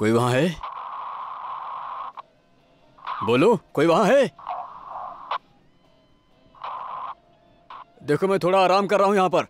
कोई वहां है? बोलो, कोई वहां है? देखो मैं थोड़ा आराम कर रहा हूं यहां पर।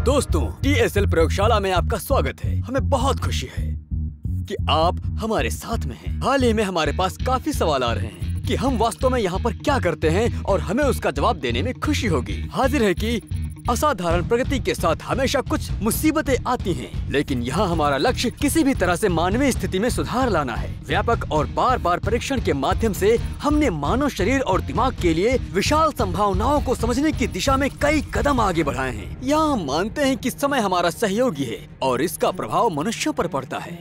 दोस्तों, TSL प्रयोगशाला में आपका स्वागत है। हमें बहुत खुशी है कि आप हमारे साथ में हैं। हाल ही में हमारे पास काफी सवाल आ रहे हैं कि हम वास्तव में यहाँ पर क्या करते हैं और हमें उसका जवाब देने में खुशी होगी। हाजिर है कि असाधारण प्रगति के साथ हमेशा कुछ मुसीबतें आती हैं, लेकिन यहाँ हमारा लक्ष्य किसी भी तरह से मानवीय स्थिति में सुधार लाना है। व्यापक और बार बार परीक्षण के माध्यम से हमने मानव शरीर और दिमाग के लिए विशाल संभावनाओं को समझने की दिशा में कई कदम आगे बढ़ाए हैं। यहाँ हम मानते हैं कि समय हमारा सहयोगी है और इसका प्रभाव मनुष्यों पर पड़ता है,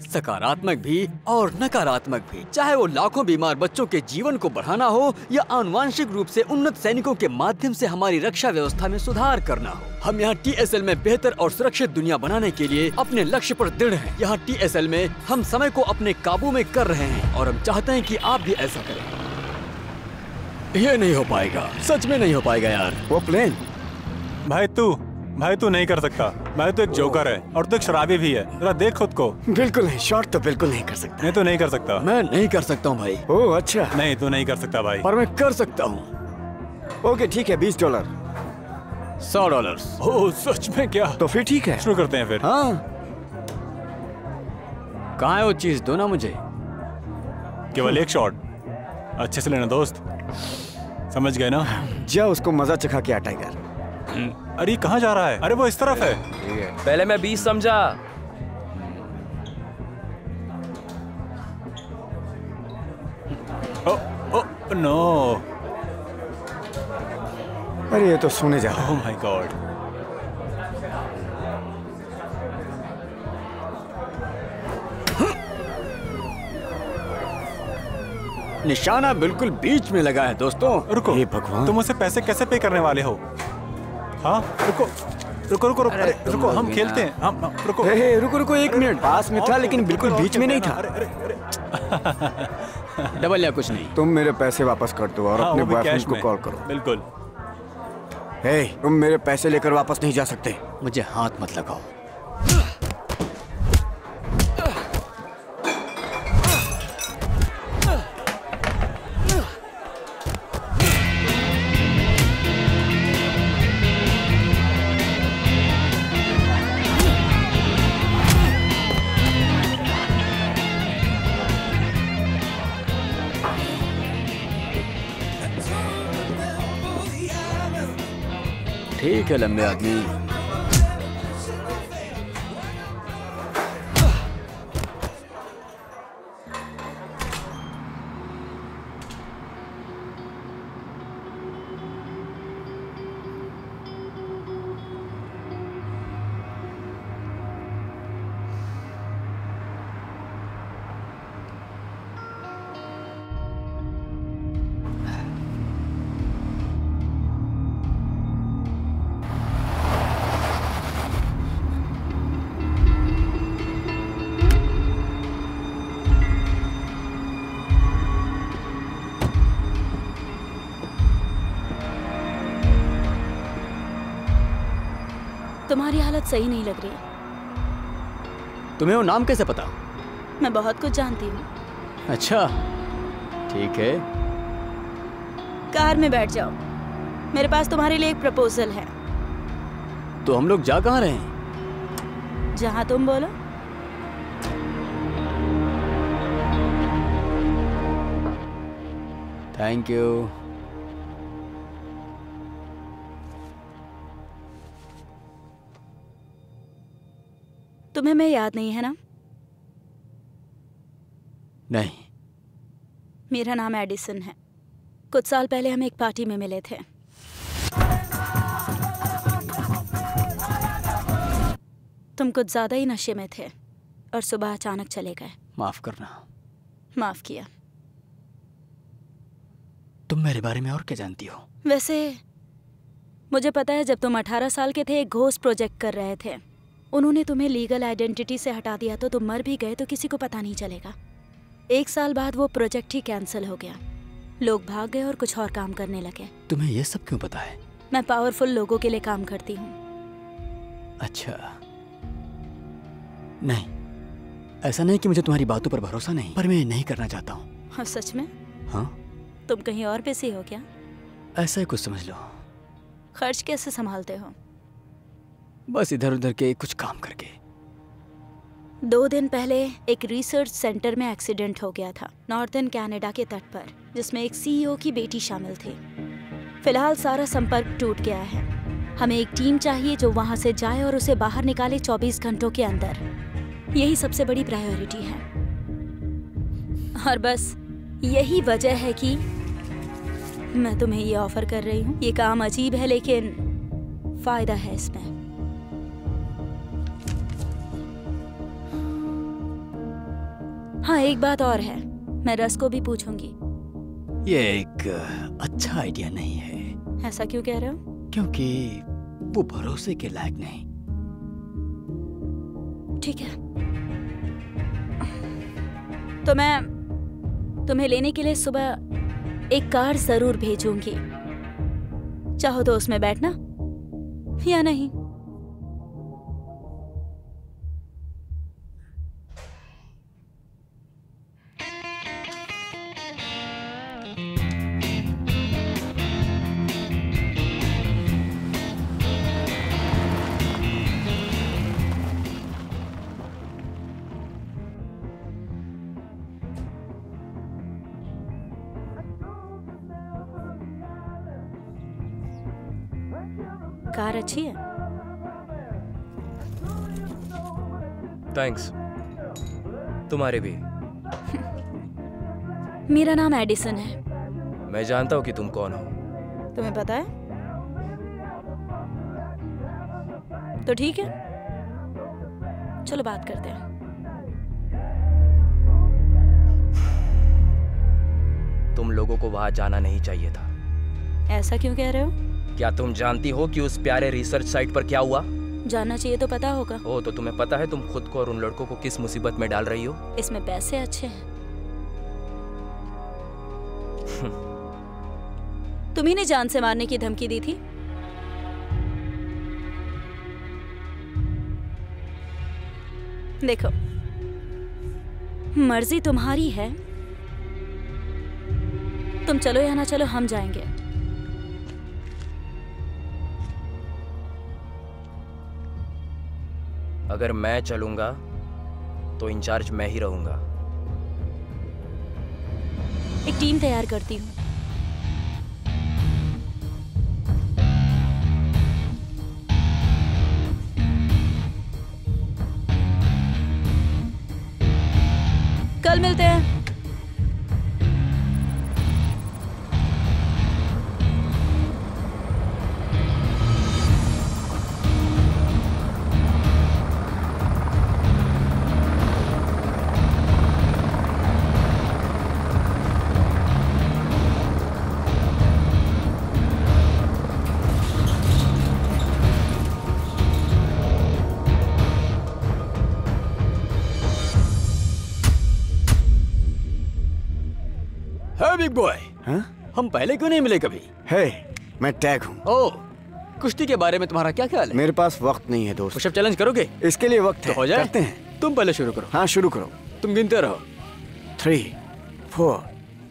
सकारात्मक भी और नकारात्मक भी। चाहे वो लाखों बीमार बच्चों के जीवन को बढ़ाना हो या आनुवांशिक रूप से उन्नत सैनिकों के माध्यम से हमारी रक्षा व्यवस्था में सुधार करना हो, हम यहाँ TSL में बेहतर और सुरक्षित दुनिया बनाने के लिए अपने लक्ष्य पर दृढ़ हैं। यहाँ TSL में हम समय को अपने काबू में कर रहे हैं और हम चाहते हैं कि आप भी ऐसा करें। ये नहीं हो पाएगा, सच में नहीं हो पाएगा यार। वो प्लेन भाई तू नहीं कर सकता। भाई तू एक जोकर है और तू एक शराबी भी है। जरा देख खुद को। बिल्कुल नहीं, शॉट तो बिल्कुल नहीं कर सकता। नहीं, तू नहीं कर सकता। मैं नहीं कर सकता हूँ भाई। ओह अच्छा। नहीं, तू नहीं कर सकता भाई। पर मैं कर सकता हूँ। ओके ठीक है, $20। $100। ओह सच में क्या? तो फिर ठीक है, शुरू करते हैं फिर। हाँ, कहाँ है वो चीज? दो ना मुझे। केवल एक शॉट, अच्छे से लेना दोस्त, समझ गए ना? जा उसको मजा चखा के आ टाइगर। अरे कहाँ जा रहा है? अरे वो इस तरफ है। पहले मैं 20 समझा। Oh no. अरे ये तो सोने जा रहा है। Oh my God. निशाना बिल्कुल बीच में लगा है दोस्तों। रुको, हे भगवान। तुम उसे पैसे कैसे पे करने वाले हो? हाँ रुको रुको रुको रुको, रुको हम खेलते हैं। हम रुको। रुको 1 मिनट। पास में था लेकिन बिल्कुल बीच में नहीं था। डबल या कुछ नहीं। तुम मेरे पैसे वापस कर दो और अपने बॉयफ्रेंड को कॉल करो। बिल्कुल। तुम मेरे पैसे लेकर वापस नहीं जा सकते। मुझे हाथ मत लगाओ। ठीक है लंबे आदमी। तुम्हारी हालत सही नहीं लग रही। तुम्हें वो नाम कैसे पता? मैं बहुत कुछ जानती हूँ। अच्छा ठीक है। कार में बैठ जाओ, मेरे पास तुम्हारे लिए एक प्रपोजल है। तो हम लोग जा कहाँ रहे हैं? जहाँ तुम बोलो। Thank you. तुम्हें मैं याद नहीं है ना? नहीं। मेरा नाम एडिसन है। कुछ साल पहले हम एक पार्टी में मिले थे। तुम कुछ ज्यादा ही नशे में थे और सुबह अचानक चले गए। माफ करना। माफ किया। तुम मेरे बारे में और क्या जानती हो? वैसे मुझे पता है, जब तुम 18 साल के थे एक घोस्ट प्रोजेक्ट कर रहे थे। उन्होंने तुम्हें लीगल आइडेंटिटी से हटा दिया तो तुम मर भी गए तो किसी को पता नहीं चलेगा। 1 साल बाद वो प्रोजेक्ट ही कैंसिल हो गया। लोग भाग गए और कुछ और काम करने लगे। तुम्हें ये सब क्यों पता है? मैं पावरफुल लोगों के लिए काम करती हूँ। अच्छा नहीं, ऐसा नहीं कि मुझे तुम्हारी बातों पर भरोसा नहीं, पर मैं नहीं करना चाहता हूँ। हाँ सच में? हाँ। तुम कहीं और बिजी हो क्या? ऐसा ही कुछ समझ लो। खर्च कैसे संभालते हो? बस इधर उधर के कुछ काम करके। 2 दिन पहले एक रिसर्च सेंटर में एक्सीडेंट हो गया था, नॉर्थर्न कनाडा के तट पर, जिसमें एक सीईओ की बेटी शामिल थी। फिलहाल सारा संपर्क टूट गया है। हमें एक टीम चाहिए जो वहां से जाए और उसे बाहर निकाले 24 घंटों के अंदर। यही सबसे बड़ी प्रायोरिटी है। और बस यही वजह है कि मैं तुम्हें ये ऑफर कर रही हूँ। ये काम अजीब है लेकिन फायदा है इसमें। हाँ एक बात और है, मैं रस को भी पूछूंगी। ये एक अच्छा आइडिया नहीं है। ऐसा क्यों कह रहे हो? क्योंकि वो भरोसे के लायक नहीं। ठीक है, तो मैं तुम्हें लेने के लिए सुबह एक कार जरूर भेजूंगी। चाहो तो उसमें बैठना या नहीं। कार अच्छी है। थैंक्स। तुम्हारे भी। मेरा नाम एडिसन है। मैं जानता हूँ कि तुम कौन हो। तुम्हें पता है? तो ठीक है, चलो बात करते हैं। तुम लोगों को वहां जाना नहीं चाहिए था। ऐसा क्यों कह रहे हो? क्या तुम जानती हो कि उस प्यारे रिसर्च साइट पर क्या हुआ? जानना चाहिए तो पता होगा। ओ, तो तुम्हें पता है तुम खुद को और उन लड़कों को किस मुसीबत में डाल रही हो? इसमें पैसे अच्छे हैं। तुम्ही ने जान से मारने की धमकी दी थी। देखो, मर्जी तुम्हारी है। तुम चलो या ना चलो, हम जाएंगे। अगर मैं चलूंगा तो इंचार्ज मैं ही रहूंगा। एक टीम तैयार करती हूँ। हे बिग बॉय, हाँ? हम पहले क्यों नहीं मिले कभी? हे, मैं टैग हूँ। ओह, कुश्ती के बारे में तुम्हारा क्या ख्याल है? मेरे पास वक्त नहीं है दोस्त। पुशअप चैलेंज करोगे? इसके लिए वक्त तो है। हो जाए? करते हैं। तुम पहले शुरू करो। हाँ शुरू करो। तुम गिनते रहो। 3, 4।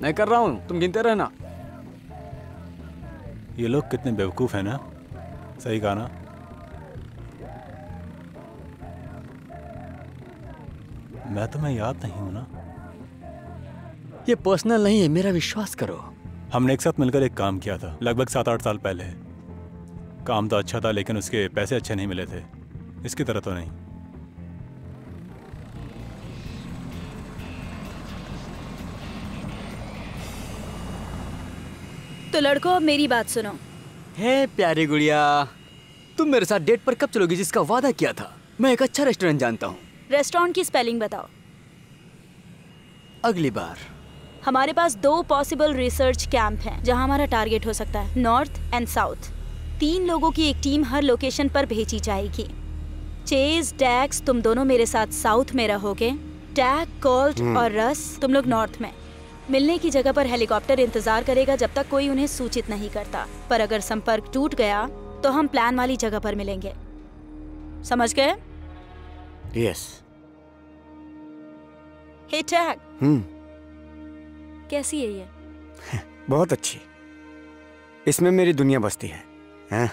मैं कर रहा हूँ, तुम गिनते रहना। ये लोग कितने बेवकूफ़ हैं ना। सही कहा ना। मैं तुम्हें याद नहीं हूं ना। ये पर्सनल नहीं है, मेरा विश्वास करो। हमने एक साथ मिलकर एक काम किया था लगभग 7-8 साल पहले। काम तो अच्छा था लेकिन उसके पैसे अच्छे नहीं मिले थे। इसकी तरह तो नहीं। तो लड़कों, अब मेरी बात सुनो। हे प्यारी गुड़िया, तुम मेरे साथ डेट पर कब चलोगी जिसका वादा किया था? मैं एक अच्छा रेस्टोरेंट जानता हूँ। रेस्टोरेंट की स्पेलिंग बताओ। अगली बार। हमारे पास 2 पॉसिबल रिसर्च कैंप हैं जहां हमारा टारगेट हो सकता है, नॉर्थ एंड साउथ। 3 लोगों की एक टीम हर लोकेशन पर भेजी जाएगी। चेज, डैक्स, तुम दोनों मेरे साथ साउथ में रहोगे। टैग, कोल्ट और रस तुम लोग नॉर्थ में। मिलने की जगह पर हेलीकॉप्टर इंतजार करेगा जब तक कोई उन्हें सूचित नहीं करता। पर अगर संपर्क टूट गया तो हम प्लान वाली जगह पर मिलेंगे। समझ गए? यस। हे टैग, कैसी है ये? बहुत अच्छी। इसमें मेरी दुनिया बसती है। हैं?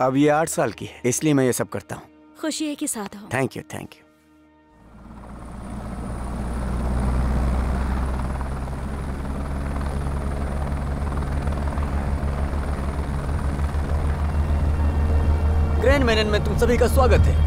अब ये 8 साल की है, इसलिए मैं ये सब करता हूँ। खुशी है कि साथ हो। Thank you, thank you. Grand मैनन में तुम सभी का स्वागत है।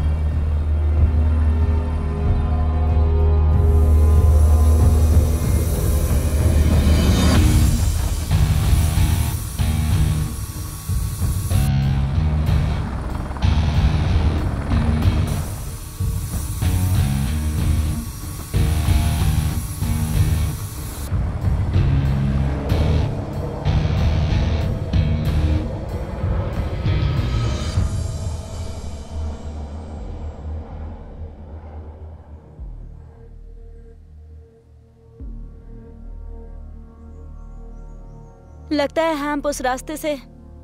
लगता है हैम्प उस रास्ते से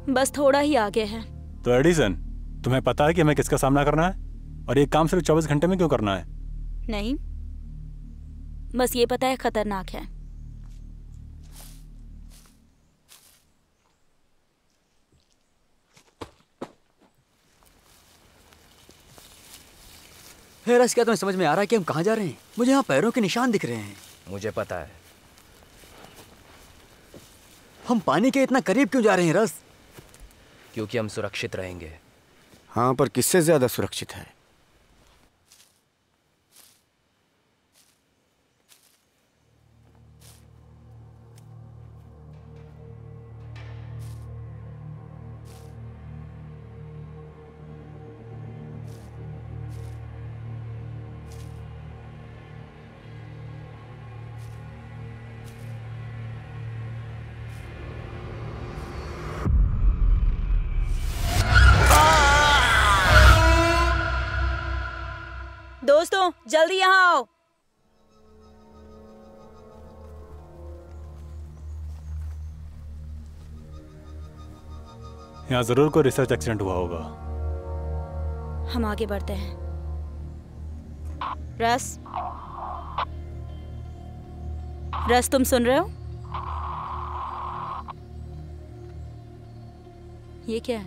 बस थोड़ा ही आगे है। तो एडिसन, तुम्हें पता है कि हमें किसका सामना करना है और ये काम सिर्फ 24 घंटे में क्यों करना है? नहीं, बस ये पता है खतरनाक है। हे रस, क्या तुम्हें समझ में आ रहा है कि हम कहाँ जा रहे हैं? मुझे यहाँ पैरों के निशान दिख रहे हैं। मुझे पता है। हम पानी के इतना करीब क्यों जा रहे हैं रस? क्योंकि हम सुरक्षित रहेंगे। हाँ, पर किससे ज्यादा सुरक्षित है? दोस्तों, जल्दी यहाँ आओ। यहाँ जरूर कोई रिसर्च एक्सीडेंट हुआ होगा। हम आगे बढ़ते हैं। रस, रस, तुम सुन रहे हो? ये क्या है?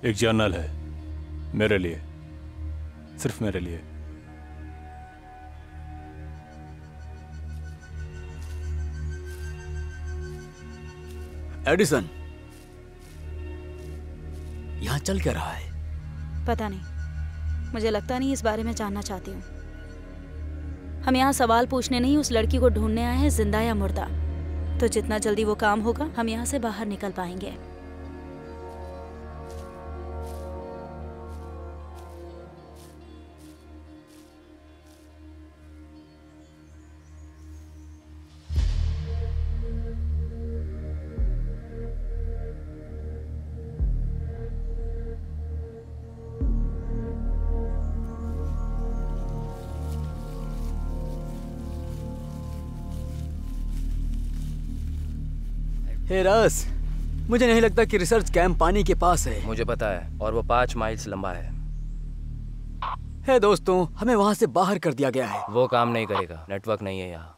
एक जर्नल है, मेरे लिए, सिर्फ मेरे लिए। एडिसन, यहाँ चल क्या रहा है? पता नहीं, मुझे लगता नहीं इस बारे में जानना चाहती हूँ। हम यहाँ सवाल पूछने नहीं, उस लड़की को ढूंढने आए हैं, जिंदा या मुर्दा। तो जितना जल्दी वो काम होगा, हम यहाँ से बाहर निकल पाएंगे। हे रस, मुझे नहीं लगता कि रिसर्च कैंप पानी के पास है। मुझे पता है, और वो 5 माइल्स लंबा है। हे दोस्तों, हमें वहां से बाहर कर दिया गया है। वो काम नहीं करेगा, नेटवर्क नहीं है यहाँ।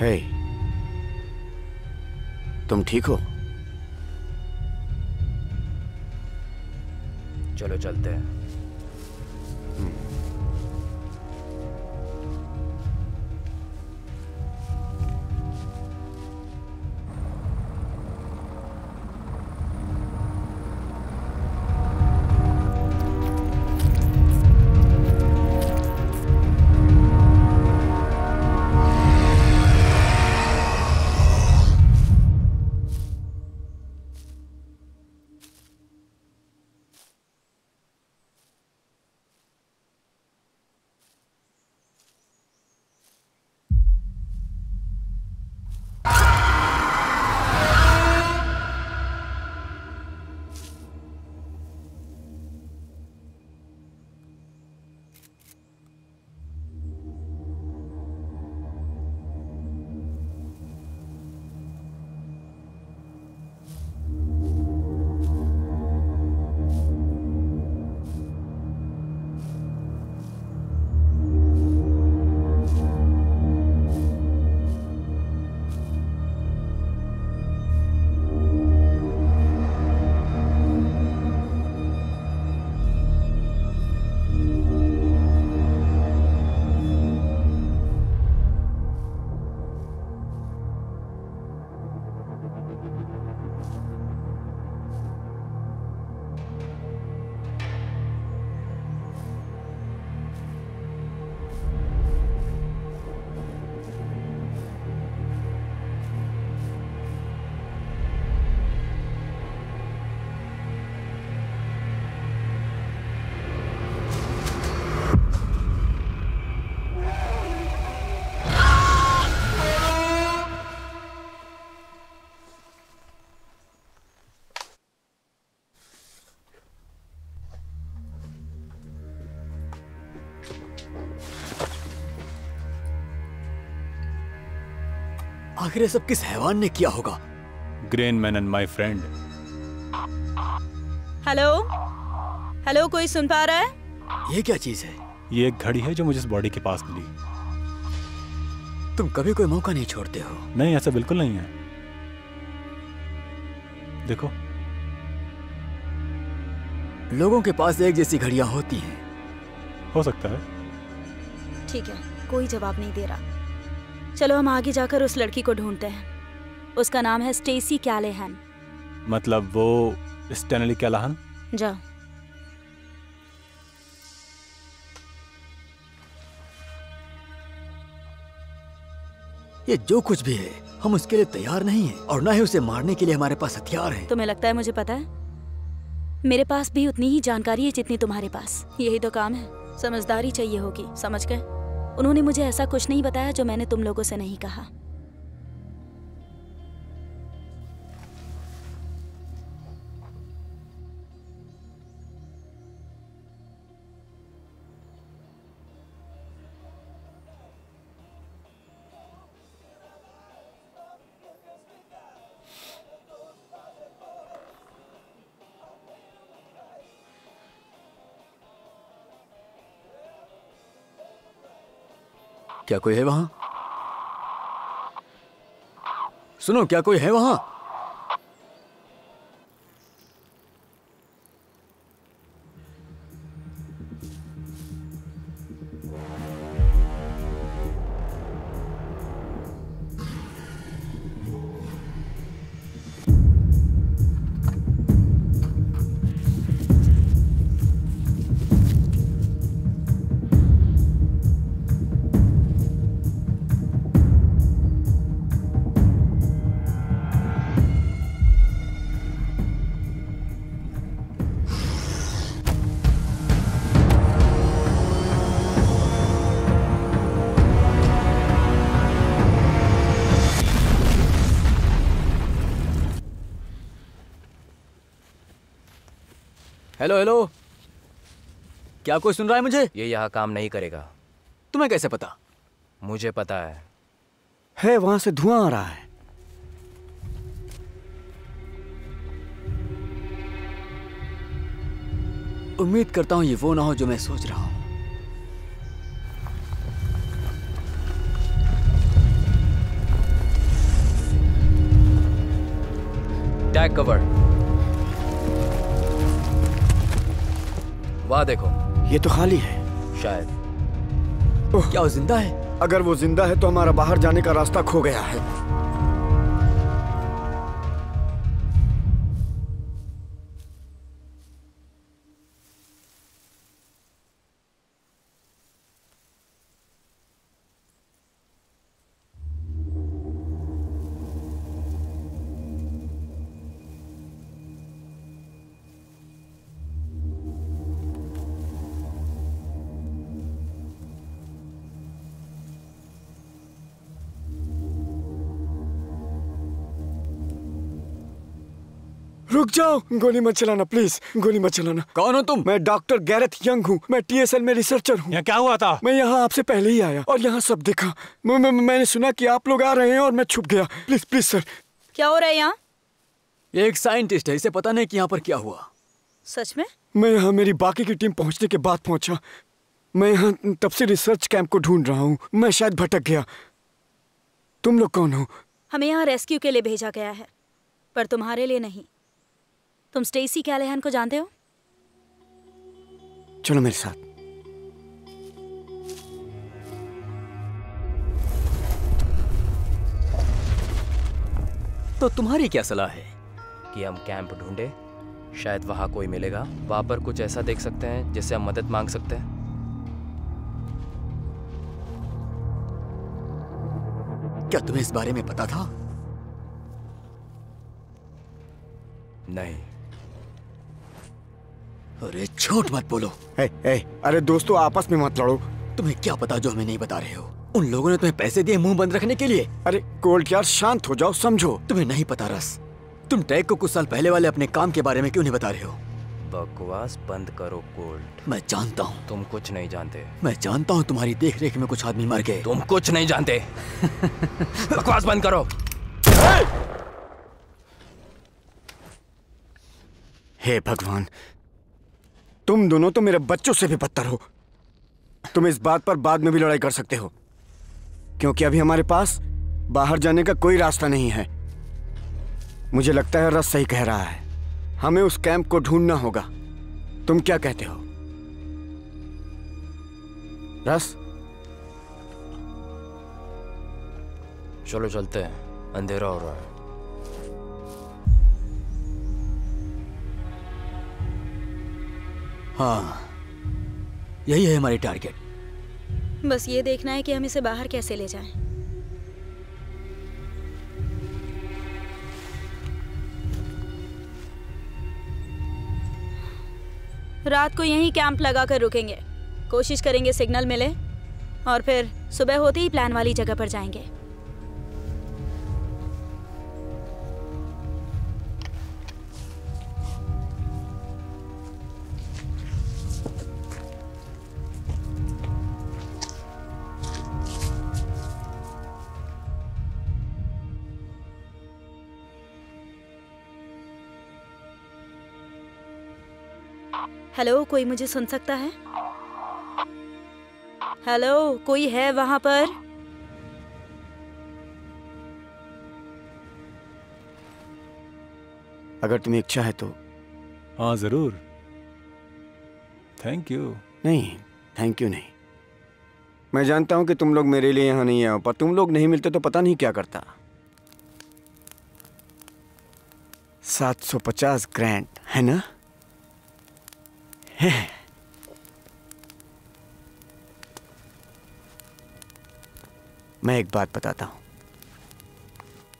हे, तुम ठीक हो? चलो चलते हैं। आखिर ये सब किस हैवान ने किया होगा? Grain man and my friend. Hello hello, कोई सुन पा रहा है? ये क्या चीज है? ये एक घड़ी है जो मुझे इस बॉडी के पास मिली। तुम कभी कोई मौका नहीं छोड़ते हो। नहीं, ऐसा बिल्कुल नहीं है। देखो, लोगों के पास एक जैसी घड़ियां होती हैं। हो सकता है। ठीक है, कोई जवाब नहीं दे रहा। चलो हम आगे जाकर उस लड़की को ढूंढते हैं। उसका नाम है स्टेसी कैलेहन। मतलब वो स्टैनली कैलाहन? जाओ। ये जो कुछ भी है, हम उसके लिए तैयार नहीं हैं और ना ही उसे मारने के लिए हमारे पास हथियार हैं। तुम्हें लगता है मुझे पता है? मेरे पास भी उतनी ही जानकारी है जितनी तुम्हारे पास। यही तो काम है। समझदारी चाहिए होगी, समझ गए? उन्होंने मुझे ऐसा कुछ नहीं बताया जो मैंने तुम लोगों से नहीं कहा। क्या कोई है वहां? सुनो, क्या कोई है वहां? हेलो हेलो, क्या कोई सुन रहा है मुझे? ये यहाँ काम नहीं करेगा। तुम्हें कैसे पता? मुझे पता है। वहां से धुआं आ रहा है। उम्मीद करता हूं ये वो ना हो जो मैं सोच रहा हूं। Tag cover. वाह देखो, ये तो खाली है। शायद। क्या वो जिंदा है? अगर वो जिंदा है तो हमारा बाहर जाने का रास्ता खो गया है। रुक जाओ, गोली मत चलाना प्लीज, गोली मत चलाना। कौन हो तुम? मैं डॉक्टर गैरेथ यंग हूँ, मैं टीएसएल में रिसर्चर हूँ। यहाँ क्या हुआ था? मैं यहाँ आपसे पहले ही आया और यहाँ सब देखा। मैंने सुना कि आप लोग आ रहे हैं और मैं छुप गया। Please please sir. क्या हो रहा है यहाँ? ये एक साइंटिस्ट है, इसे पता नहीं कि यहाँ पर क्या हुआ। सच में? मैं यहाँ मेरी बाकी की टीम पहुँचने के बाद पहुँचा। मैं यहाँ तब से रिसर्च कैंप को ढूंढ रहा हूँ। मैं शायद भटक गया। तुम लोग कौन हो? हमें यहाँ रेस्क्यू के लिए भेजा गया है, पर तुम्हारे लिए नहीं। तुम स्टेसी कैलेहन को जानते हो? चलो मेरे साथ। तो तुम्हारी क्या सलाह है? कि हम कैंप ढूंढे, शायद वहां कोई मिलेगा। वहां पर कुछ ऐसा देख सकते हैं जिससे हम मदद मांग सकते हैं। क्या तुम्हें इस बारे में पता था? नहीं। अरे झूठ मत बोलो। अरे दोस्तों, आपस में मत लड़ो। तुम्हें क्या पता जो हमें नहीं बता रहे हो? उन लोगों ने तुम्हें पैसे दिए मुंह बंद रखने के लिए। अरे कोल्ड यार, शांत हो जाओ, समझो। तुम्हें नहीं पता रस। तुम टैग को कुछ साल पहले वाले अपने काम के बारे में क्यों नहीं बता रहे हो? बकवास बंद करो कोल्ड। मैं जानता हूँ। तुम कुछ नहीं जानते। मैं जानता हूँ तुम्हारी देख रेख में कुछ आदमी मर गए। तुम कुछ नहीं जानते। बकवास बंद करो। हे भगवान, तुम दोनों तो मेरे बच्चों से भी बदतर हो। तुम इस बात पर बाद में भी लड़ाई कर सकते हो, क्योंकि अभी हमारे पास बाहर जाने का कोई रास्ता नहीं है। मुझे लगता है रस सही कह रहा है, हमें उस कैंप को ढूंढना होगा। तुम क्या कहते हो रस? चलो चलते हैं, अंधेरा हो रहा है। हाँ, यही है हमारी टारगेट। बस ये देखना है कि हम इसे बाहर कैसे ले जाएं। रात को यहीं कैंप लगाकर रुकेंगे, कोशिश करेंगे सिग्नल मिले और फिर सुबह होते ही प्लान वाली जगह पर जाएंगे। हेलो, कोई मुझे सुन सकता है? हेलो, कोई है वहां पर? अगर तुम्हें इच्छा है तो। हाँ जरूर। Thank you. नहीं, थैंक यू नहीं। मैं जानता हूं कि तुम लोग मेरे लिए यहाँ नहीं आओ, पर तुम लोग नहीं मिलते तो पता नहीं क्या करता। 750 ग्रैंड है ना? मैं एक बात बताता हूं।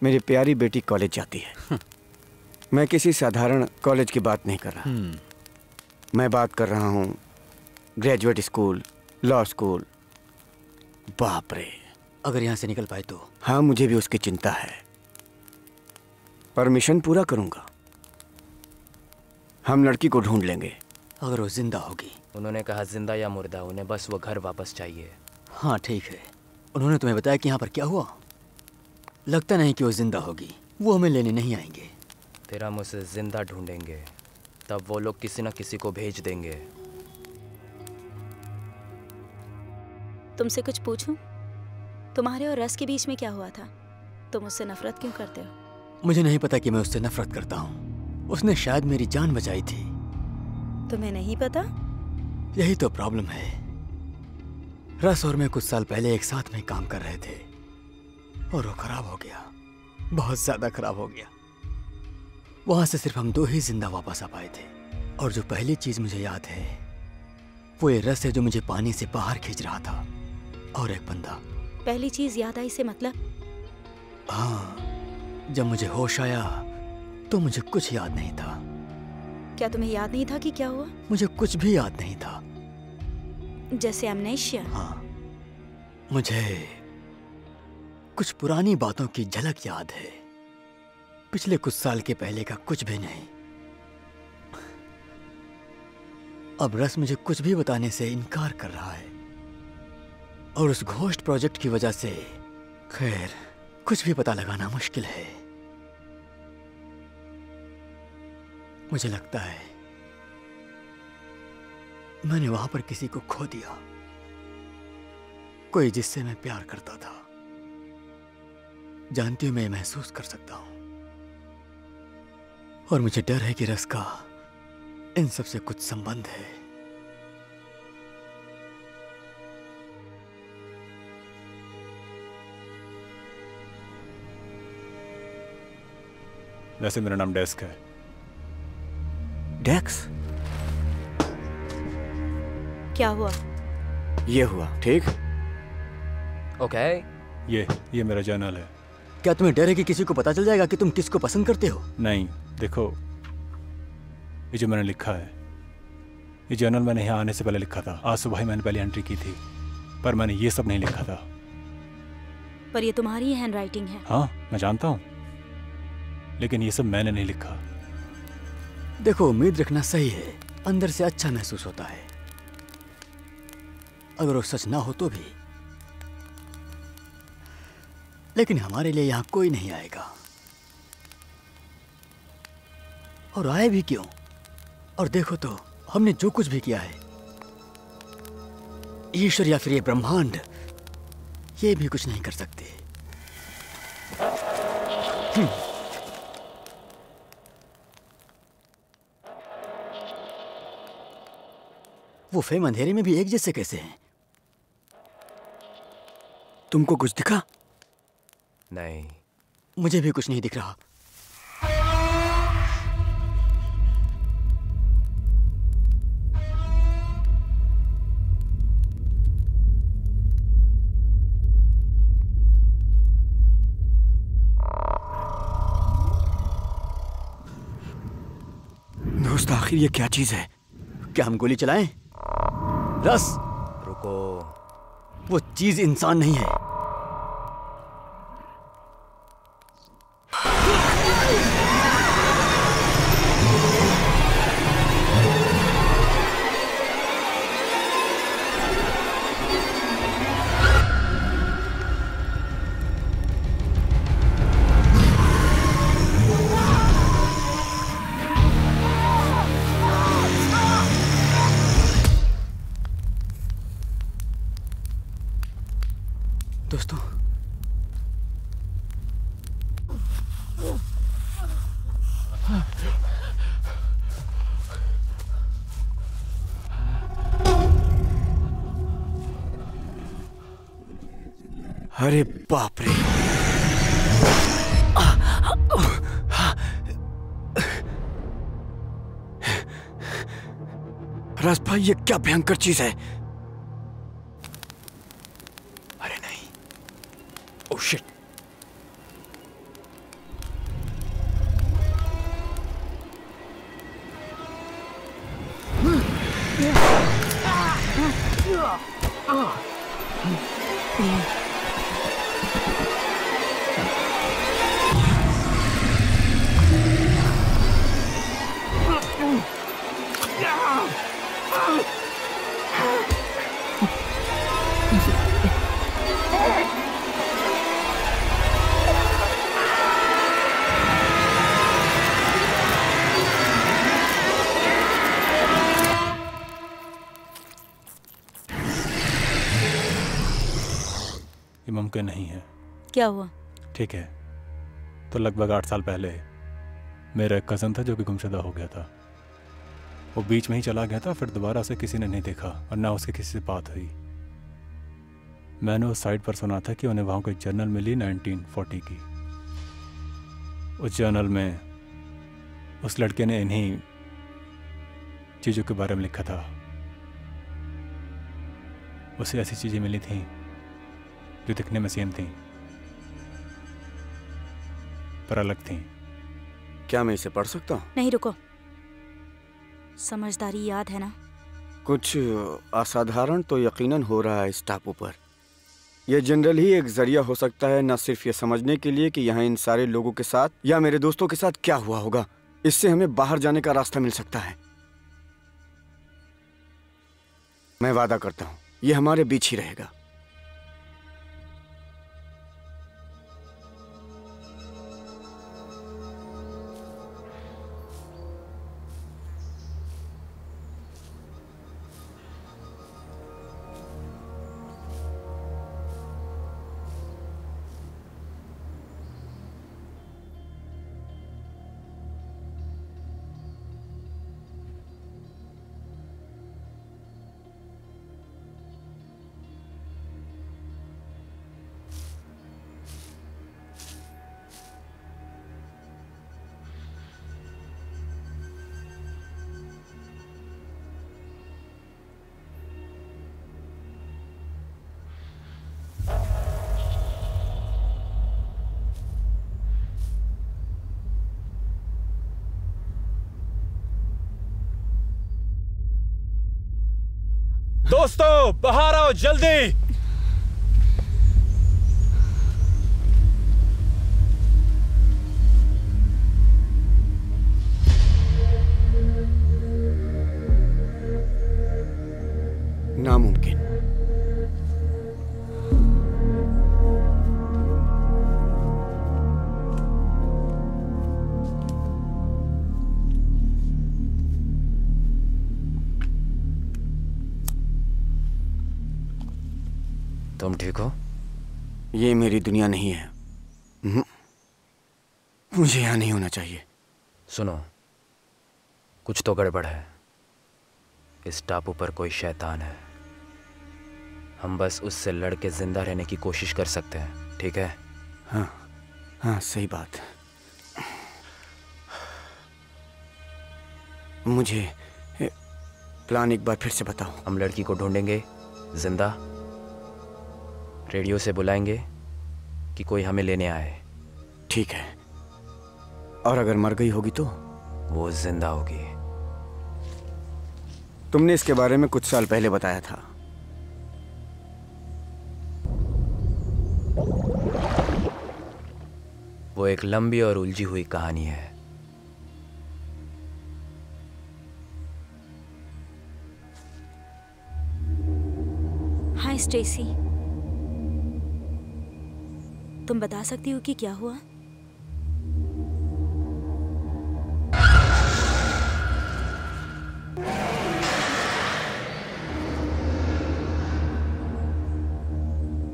मेरी प्यारी बेटी कॉलेज जाती है। मैं किसी साधारण कॉलेज की बात नहीं कर रहा। मैं बात कर रहा हूं ग्रेजुएट स्कूल, लॉ स्कूल। बाप रे, अगर यहाँ से निकल पाए तो। हाँ, मुझे भी उसकी चिंता है, पर मिशन पूरा करूंगा। हम लड़की को ढूंढ लेंगे अगर वो जिंदा होगी। उन्होंने कहा जिंदा या मुर्दा, उन्हें बस वो घर वापस चाहिए। हाँ ठीक है। उन्होंने तुम्हें बताया कि यहाँ पर क्या हुआ? लगता नहीं कि वो जिंदा होगी। वो हमें लेने नहीं आएंगे। फिर हम उसे जिंदा ढूंढेंगे, तब वो लोग किसी न किसी को भेज देंगे। तुमसे कुछ पूछूं? तुम्हारे और रस के बीच में क्या हुआ था? तुम उससे नफरत क्यों करते हो? मुझे नहीं पता कि मैं उससे नफरत करता हूँ। उसने शायद मेरी जान बचाई थी। तुम्हें नहीं पता? यही तो प्रॉब्लम है। रस और मैं कुछ साल पहले एक साथ में काम कर रहे थे और वो खराब हो गया, बहुत ज्यादा खराब हो गया। वहां से सिर्फ हम 2 ही जिंदा वापस आ पाए थे। और जो पहली चीज मुझे याद है वो ये रस है जो मुझे पानी से बाहर खींच रहा था, और एक बंदा। पहली चीज याद आई से मतलब? हाँ, जब मुझे होश आया तो मुझे कुछ याद नहीं था। क्या तुम्हें याद नहीं था कि क्या हुआ? मुझे कुछ भी याद नहीं था। जैसे अमनेशिया? हाँ, मुझे कुछ पुरानी बातों की झलक याद है, पिछले कुछ साल के पहले का कुछ भी नहीं। अब रस मुझे कुछ भी बताने से इनकार कर रहा है, और उस घोस्ट प्रोजेक्ट की वजह से खैर कुछ भी पता लगाना मुश्किल है। मुझे लगता है मैंने वहां पर किसी को खो दिया, कोई जिससे मैं प्यार करता था। जानती हूं मैं महसूस कर सकता हूं, और मुझे डर है कि रस का इन सब से कुछ संबंध है। वैसे मेरा नाम डेस्क है। डेक्स? क्या हुआ? ये हुआ ठीक? ओके। ये मेरा जर्नल है। क्या तुम्हें डर है कि किसी को पता चल जाएगा कि तुम किसको पसंद करते हो? नहीं, देखो, ये जो मैंने लिखा है, ये जर्नल मैंने यहाँ आने से पहले लिखा था। आज सुबह ही मैंने पहले एंट्री की थी, पर मैंने ये सब नहीं लिखा था। पर ये तुम्हारी ही हैंडराइटिंग है। हाँ, मैं जानता हूँ, लेकिन ये सब मैंने नहीं लिखा। देखो, उम्मीद रखना सही है, अंदर से अच्छा महसूस होता है, अगर वो सच ना हो तो भी। लेकिन हमारे लिए यहां कोई नहीं आएगा, और आए भी क्यों? और देखो तो, हमने जो कुछ भी किया है, ईश्वर या फिर ये ब्रह्मांड, ये भी कुछ नहीं कर सकते। वो फेम अंधेरे में भी एक जैसे कैसे हैं? तुमको कुछ दिखा? नहीं। मुझे भी कुछ नहीं दिख रहा। दोस्त, आखिर ये क्या चीज है? क्या हम गोली चलाएं? रस, रुको। वो चीज इंसान नहीं है। दोस्तों, अरे बाप रे! रस भाई, ये क्या भयंकर चीज है? अरे नहीं! Oh shit! ये मुमकिन नहीं है। क्या हुआ? ठीक है, तो लगभग 8 साल पहले मेरा एक कज़न था जो कि गुमशुदा हो गया था। वो बीच में ही चला गया था, फिर दोबारा उसे किसी ने नहीं देखा और ना उसके किसी से बात हुई। मैंने उस साइट पर सुना था कि उन्हें वहाँ कोई जर्नल मिली 1940 की। उस जर्नल में उस लड़के ने इन्हीं चीज़ों के बारे में लिखा था। उसे ऐसी चीज़ें मिली थीं जो दिखने में सेम थीं पर अलग थीं। क्या मैं इसे पढ़ सकता हूँ? नहीं, रुको। समझदारी याद है ना? कुछ असाधारण तो यकीनन हो रहा है इस टापू पर। यह जनरल ही एक जरिया हो सकता है, न सिर्फ ये समझने के लिए कि यहाँ इन सारे लोगों के साथ या मेरे दोस्तों के साथ क्या हुआ होगा, इससे हमें बाहर जाने का रास्ता मिल सकता है। मैं वादा करता हूँ ये हमारे बीच ही रहेगा। दोस्तों बाहर आओ जल्दी। नामुमकिन। तुम ठीक हो? ये मेरी दुनिया नहीं है। मुझे यहाँ नहीं होना चाहिए। सुनो, कुछ तो गड़बड़ है। इस टापू पर कोई शैतान है। हम बस उससे लड़ के जिंदा रहने की कोशिश कर सकते हैं, ठीक है? हाँ हाँ, सही बात। मुझे प्लान एक बार फिर से बताओ। हम लड़की को ढूंढेंगे जिंदा, रेडियो से बुलाएंगे कि कोई हमें लेने आए। ठीक है, और अगर मर गई होगी तो? वो जिंदा होगी। तुमने इसके बारे में कुछ साल पहले बताया था। वो एक लंबी और उलझी हुई कहानी है। हाय स्टेसी, तुम बता सकती हो कि क्या हुआ?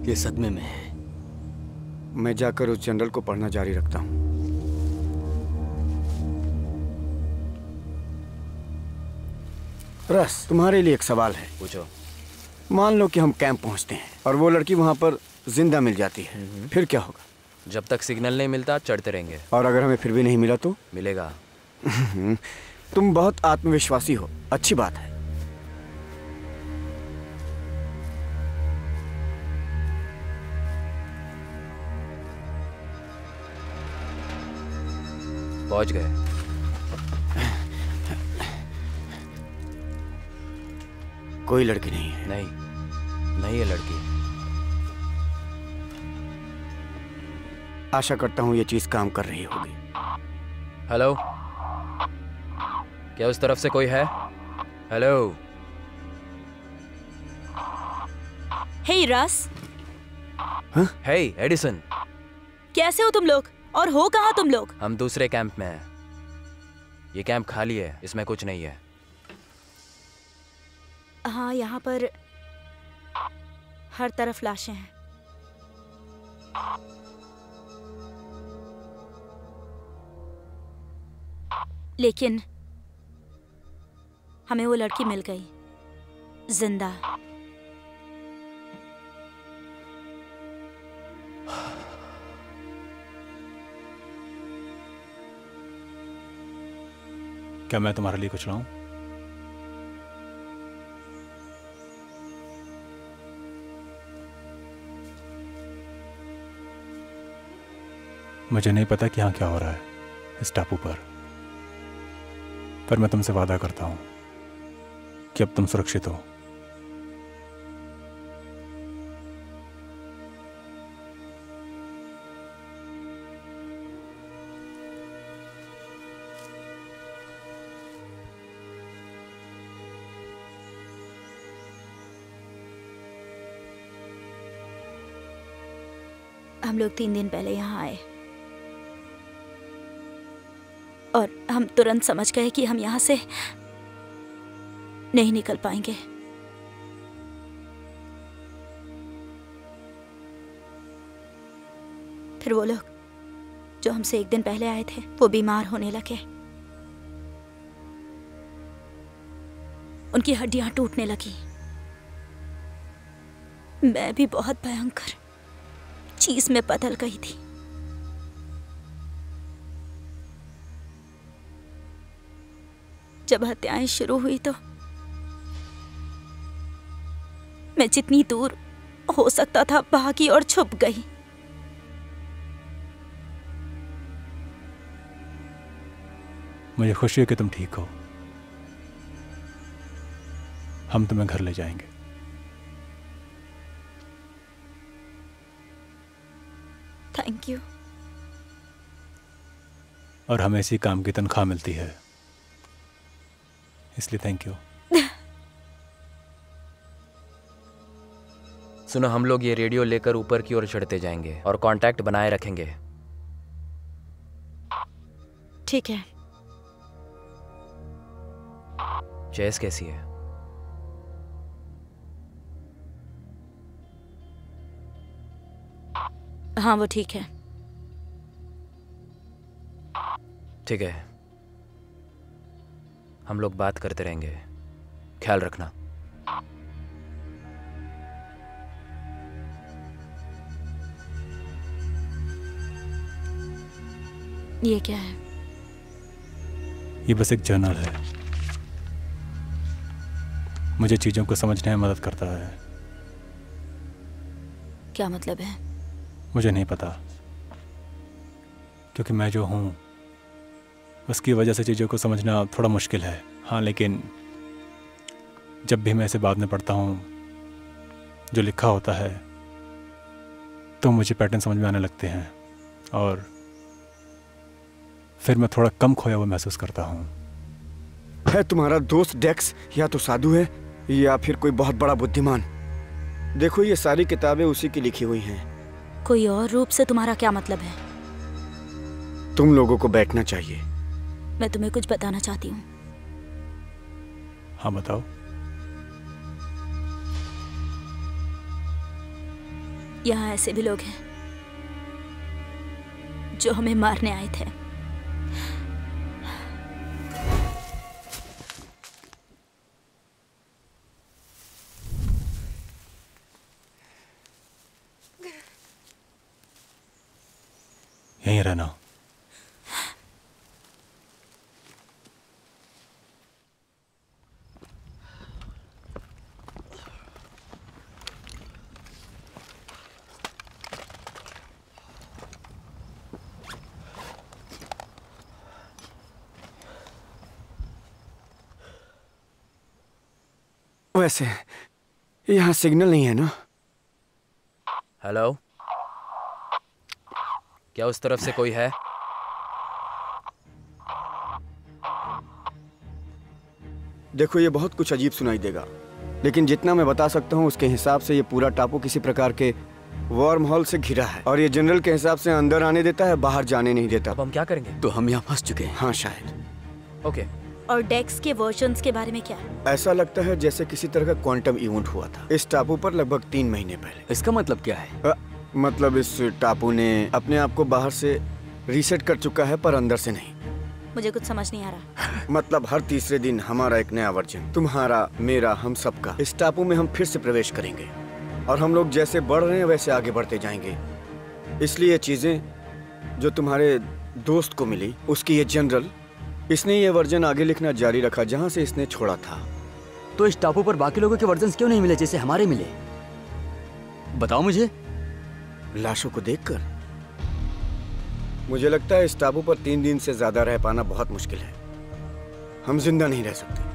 ये सदमे में है। मैं जाकर उस जनरल को पढ़ना जारी रखता हूँ। रस, तुम्हारे लिए एक सवाल है। पूछो। मान लो कि हम कैंप पहुंचते हैं और वो लड़की वहां पर जिंदा मिल जाती है, फिर क्या होगा? जब तक सिग्नल नहीं मिलता चढ़ते रहेंगे। और अगर हमें फिर भी नहीं मिला तो? मिलेगा। तुम बहुत आत्मविश्वासी हो, अच्छी बात है। पहुंच गए। कोई लड़की नहीं है। नहीं है लड़की। आशा करता हूँ ये चीज काम कर रही होगी। हेलो, क्या उस तरफ से कोई है? हेलो। हे रस। हे एडिसन। कैसे हो तुम लोग और हो कहाँ तुम लोग? हम दूसरे कैंप में हैं। ये कैंप खाली है, इसमें कुछ नहीं है। हाँ, यहाँ पर हर तरफ लाशें हैं। लेकिन हमें वो लड़की मिल गई, जिंदा। क्या मैं तुम्हारे लिए कुछ लाऊं? मुझे नहीं पता कि यहाँ क्या हो रहा है इस टापू पर मैं तुमसे वादा करता हूं कि अब तुम सुरक्षित हो। हम लोग 3 दिन पहले यहाँ आए और हम तुरंत समझ गए कि हम यहाँ से नहीं निकल पाएंगे। फिर वो लोग जो हमसे 1 दिन पहले आए थे वो बीमार होने लगे। उनकी हड्डियां टूटने लगी। मैं भी बहुत भयंकर चीज में बदल गई थी। जब हत्याएं शुरू हुई तो मैं जितनी दूर हो सकता था भागी और छुप गई। मुझे खुशी है कि तुम ठीक हो। हम तुम्हें घर ले जाएंगे। Thank you. और हमें इसी काम की तनख्वाह मिलती है, इसलिए थैंक यू। सुनो, हम लोग ये रेडियो लेकर ऊपर की ओर चढ़ते जाएंगे और कांटेक्ट बनाए रखेंगे। ठीक है। चेस कैसी है? हाँ, वो ठीक है। ठीक है, हम लोग बात करते रहेंगे। ख्याल रखना। ये क्या है? ये बस एक जर्नल है। मुझे चीजों को समझने में मदद करता है। क्या मतलब है? मुझे नहीं पता, क्योंकि मैं जो हूं उसकी वजह से चीज़ों को समझना थोड़ा मुश्किल है। हाँ, लेकिन जब भी मैं इसे बाद में पढ़ता हूँ जो लिखा होता है तो मुझे पैटर्न समझ में आने लगते हैं और फिर मैं थोड़ा कम खोया हुआ महसूस करता हूँ। है तुम्हारा दोस्त डेक्स या तो साधु है या फिर कोई बहुत बड़ा बुद्धिमान। देखो, ये सारी किताबें उसी की लिखी हुई हैं। कोई और रूप से तुम्हारा क्या मतलब है? तुम लोगों को बैठना चाहिए। मैं तुम्हें कुछ बताना चाहती हूँ। हाँ, बताओ। यहाँ ऐसे भी लोग हैं जो हमें मारने आए थे। यहीं रहना। वैसे यहाँ सिग्नल नहीं है ना? हेलो, क्या उस तरफ से कोई है? देखो, ये बहुत कुछ अजीब सुनाई देगा, लेकिन जितना मैं बता सकता हूँ उसके हिसाब से ये पूरा टापू किसी प्रकार के वार्म हॉल से घिरा है और ये जनरल के हिसाब से अंदर आने देता है, बाहर जाने नहीं देता। अब हम क्या करेंगे? तो हम यहाँ फंस चुके हैं। हाँ, शायद। ओके। और डेक्स के वर्जन्स के बारे में क्या? ऐसा लगता है जैसे किसी तरह का क्वांटम इवेंट हुआ था इस टापू पर लगभग 3 महीने पहले। इसका मतलब क्या है? मतलब इस टापू ने अपने आप को बाहर से रीसेट कर चुका है, पर अंदर से नहीं। मुझे कुछ समझ नहीं आ रहा। मतलब हर तीसरे दिन हमारा एक नया वर्जन, तुम्हारा, मेरा, हम सबका, इस टापू में हम फिर से प्रवेश करेंगे और हम लोग जैसे बढ़ रहे हैं वैसे आगे बढ़ते जाएंगे। इसलिए ये चीजें जो तुम्हारे दोस्त को मिली, उसकी ये जनरल, इसने ये वर्जन आगे लिखना जारी रखा जहां से इसने छोड़ा था। तो इस टापू पर बाकी लोगों के वर्जन्स क्यों नहीं मिले जैसे हमारे मिले? बताओ मुझे। लाशों को देखकर मुझे लगता है इस टापू पर 3 दिन से ज्यादा रह पाना बहुत मुश्किल है। हम जिंदा नहीं रह सकते।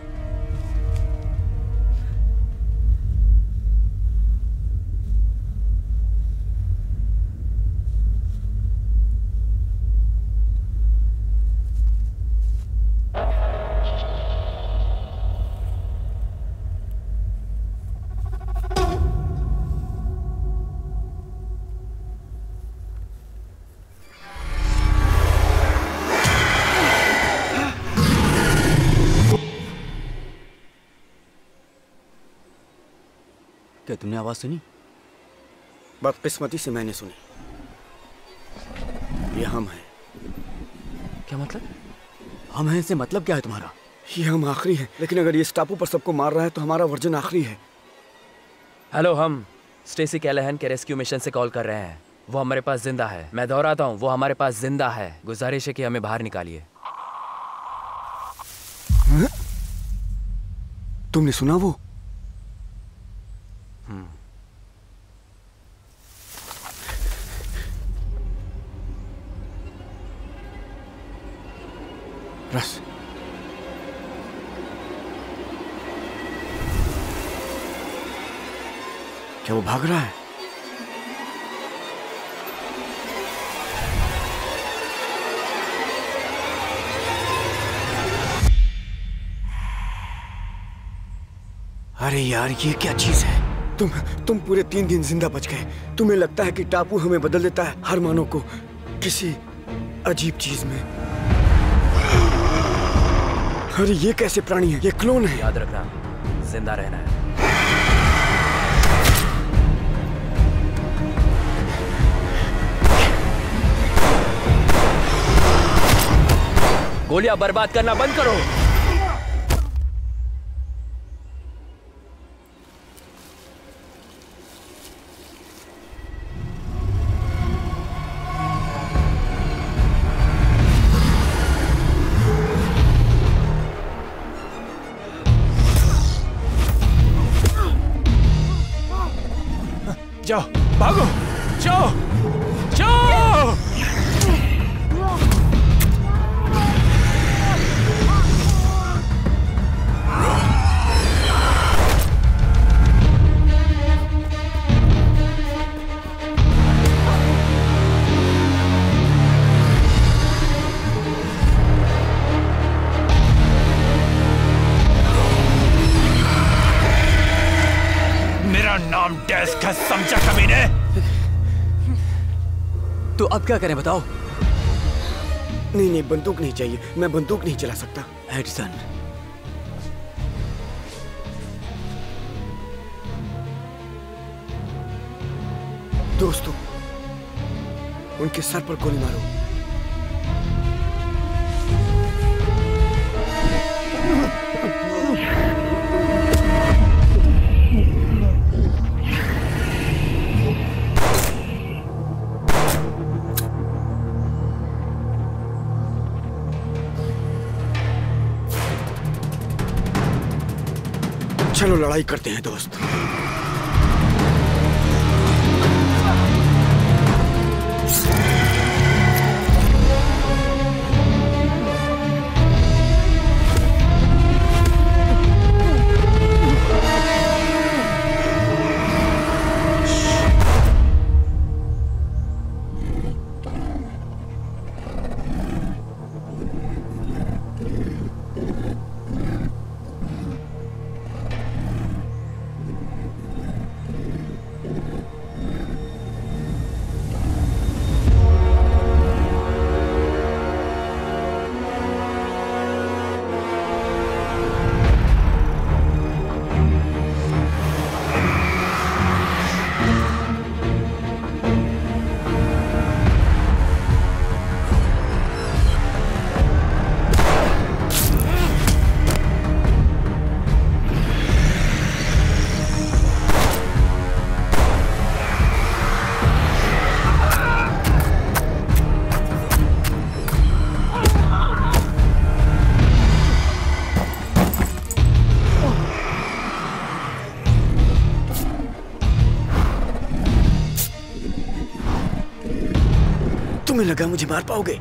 क्या तुमने आवाज सुनी? बदकिस्मती से मैंने सुनी। ये हम हैं। क्या मतलब? हम हैं से मतलब क्या है तुम्हारा? ये हम आखिरी हैं, लेकिन अगर ये इस टापू पर सबको मार रहा है तो हमारा वर्जन आखिरी है। हेलो, हम स्टेसी कैलाहन के रेस्क्यू मिशन से कॉल कर रहे हैं। वो हमारे पास जिंदा है। मैं दोहराता हूँ, वो हमारे पास जिंदा है। गुजारिश है कि हमें बाहर निकालिए। तुमने सुना वो? रस, क्या वो भाग रहा है? अरे यार, ये क्या चीज है? तुम पूरे 3 दिन जिंदा बच गए। तुम्हें लगता है कि टापू हमें बदल देता है हर मानव को किसी अजीब चीज में? अरे ये कैसे प्राणी है? ये क्लोन है। याद रखना, जिंदा रहना है। गोलियां बर्बाद करना बंद करो। जाओ, भागो, जाओ, जाओ। मेरा नाम डेस्क है, समझा कमीने? तो अब क्या करें बताओ? नहीं, बंदूक नहीं चाहिए। मैं बंदूक नहीं चला सकता। एडिसन, दोस्तों, उनके सर पर गोली मारो। चलो लड़ाई करते हैं दोस्त। तुम्हें लगा मुझे मार पाओगे?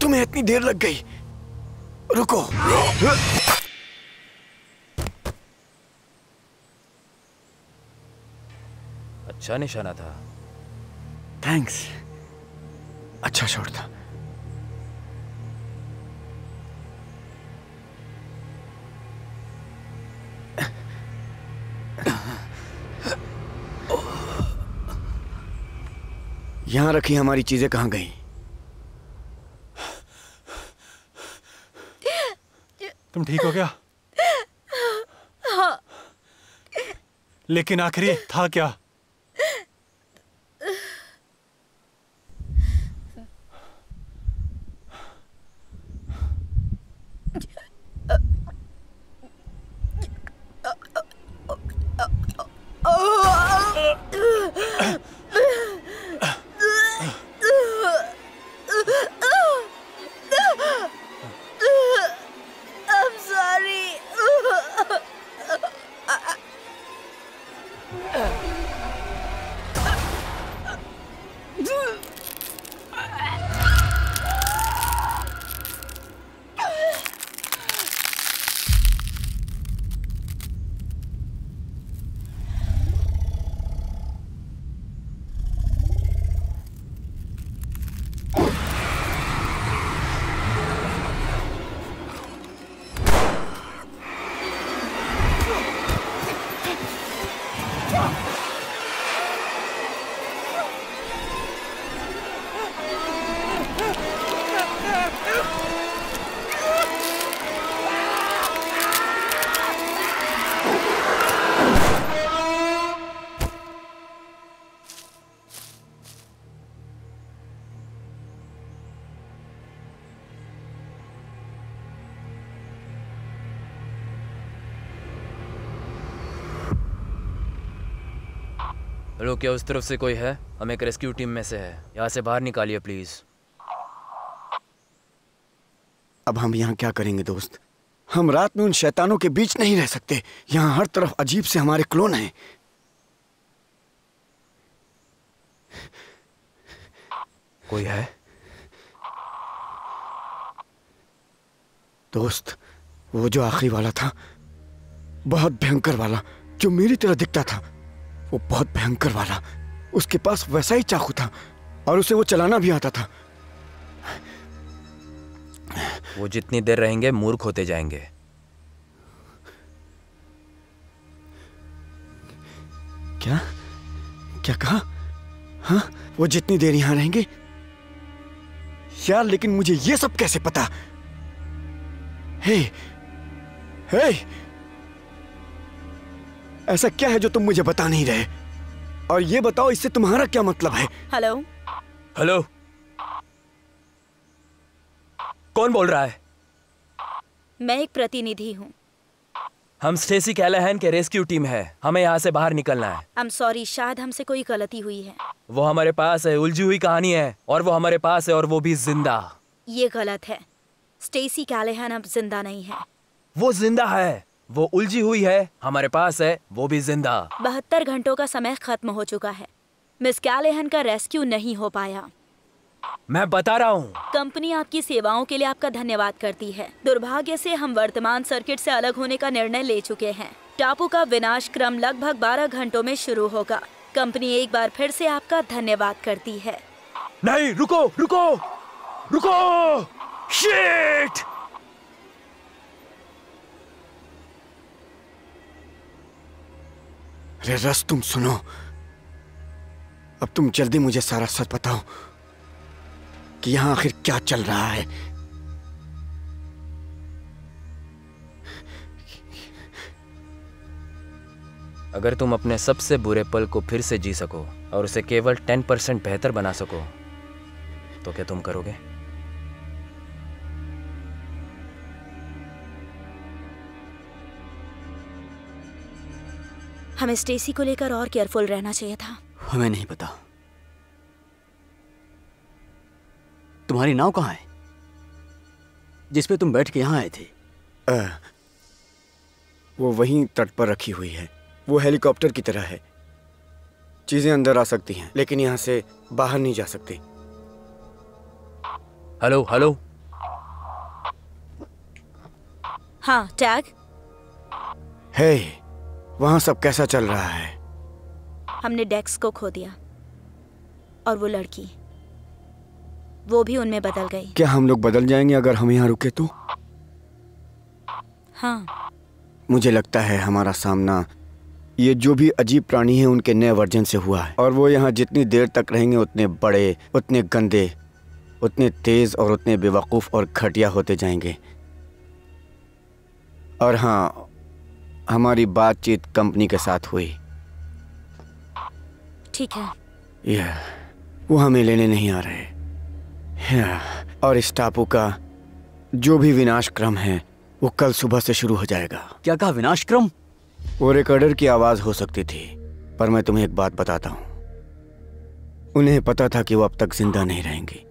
तुम्हें इतनी देर लग गई। रुको। अच्छा निशाना था। थैंक्स। अच्छा शॉट था। यहां रखी हमारी चीजें कहां गई? तुम ठीक हो क्या? हाँ। लेकिन आखिरी था क्या? I'm sorry. हेलो, क्या उस तरफ से कोई है? हम एक रेस्क्यू टीम में से है। यहाँ से बाहर निकालिए प्लीज। अब हम यहाँ क्या करेंगे दोस्त? हम रात में उन शैतानों के बीच नहीं रह सकते। यहाँ हर तरफ अजीब से हमारे क्लोन हैं। कोई है? दोस्त, वो जो आखिरी वाला था, बहुत भयंकर वाला, जो मेरी तरह दिखता था, वो बहुत भयंकर वाला। उसके पास वैसा ही चाकू था और उसे वो चलाना भी आता था। वो जितनी देर रहेंगे मूर्ख होते जाएंगे। क्या क्या कहा? हाँ, वो जितनी देर यहां रहेंगे? यार, लेकिन मुझे ये सब कैसे पता? हे, हे, ऐसा क्या है जो तुम मुझे बता नहीं रहे? और ये बताओ, इससे तुम्हारा क्या मतलब है? हेलो। हेलो, कौन बोल रहा है? मैं एक प्रतिनिधि हूँ। हम स्टेसी कैलाहैन के रेस्क्यू टीम है। हमें यहाँ से बाहर निकलना है। आई एम सॉरी, शायद हमसे कोई गलती हुई है। वो हमारे पास है, उलझी हुई कहानी है, और वो हमारे पास है, और वो भी जिंदा। ये गलत है। स्टेसी कैलाहैन अब जिंदा नहीं है। वो जिंदा है। वो उलझी हुई है, हमारे पास है, वो भी जिंदा। 72 घंटों का समय खत्म हो चुका है। मिस कैलाहैन का रेस्क्यू नहीं हो पाया। मैं बता रहा हूँ। कंपनी आपकी सेवाओं के लिए आपका धन्यवाद करती है। दुर्भाग्य से हम वर्तमान सर्किट से अलग होने का निर्णय ले चुके हैं। टापू का विनाश क्रम लगभग 12 घंटों में शुरू होगा। कंपनी एक बार फिर से आपका धन्यवाद करती है। नहीं, रुको रुको रुको! शिट! अरे रस, तुम सुनो। अब तुम जल्दी मुझे सारा सच बताओ कि यहाँ आखिर क्या चल रहा है। अगर तुम अपने सबसे बुरे पल को फिर से जी सको और उसे केवल 10% बेहतर बना सको, तो क्या तुम करोगे? हमें स्टेसी को लेकर और केयरफुल रहना चाहिए था। हमें नहीं पता। तुम्हारी नाव कहाँ है जिस पे तुम बैठ के यहाँ आए थे? वो वहीं तट पर रखी हुई है। वो हेलीकॉप्टर की तरह है। चीजें अंदर आ सकती हैं लेकिन यहाँ से बाहर नहीं जा सकती। Hello hello. हाँ टैग। हे, वहाँ सब कैसा चल रहा है? हमने डेक्स को खो दिया और वो लड़की, वो भी उनमें बदल गई। क्या हम लोग बदल जाएंगे अगर हम यहाँ रुके तो? हाँ। मुझे लगता है हमारा सामना ये जो भी अजीब प्राणी हैं उनके नए वर्जन से हुआ है, और वो यहाँ जितनी देर तक रहेंगे उतने बड़े, उतने गंदे, उतने तेज और उतने बेवकूफ़ और घटिया होते जाएंगे। और हाँ, हमारी बातचीत कंपनी के साथ हुई। ठीक है। यह वो हमें लेने नहीं आ रहे। और इस टापू का जो भी विनाश क्रम है वो कल सुबह से शुरू हो जाएगा। क्या कहा? विनाश क्रम? वो रिकॉर्डर की आवाज हो सकती थी, पर मैं तुम्हें एक बात बताता हूँ, उन्हें पता था कि वो अब तक जिंदा नहीं रहेंगी।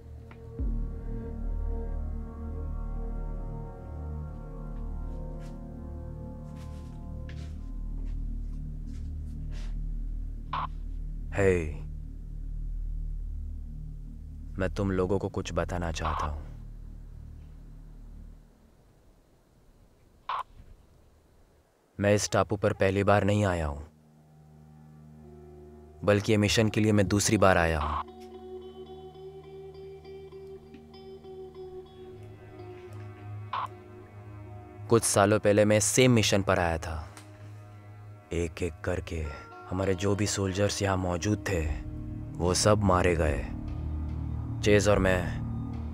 हे, मैं तुम लोगों को कुछ बताना चाहता हूं। मैं इस टापू पर पहली बार नहीं आया हूं, बल्कि ये मिशन के लिए मैं दूसरी बार आया हूं। कुछ सालों पहले मैं सेम मिशन पर आया था। एक एक करके हमारे जो भी सोल्जर्स यहाँ मौजूद थे वो सब मारे गए। चेज और मैं,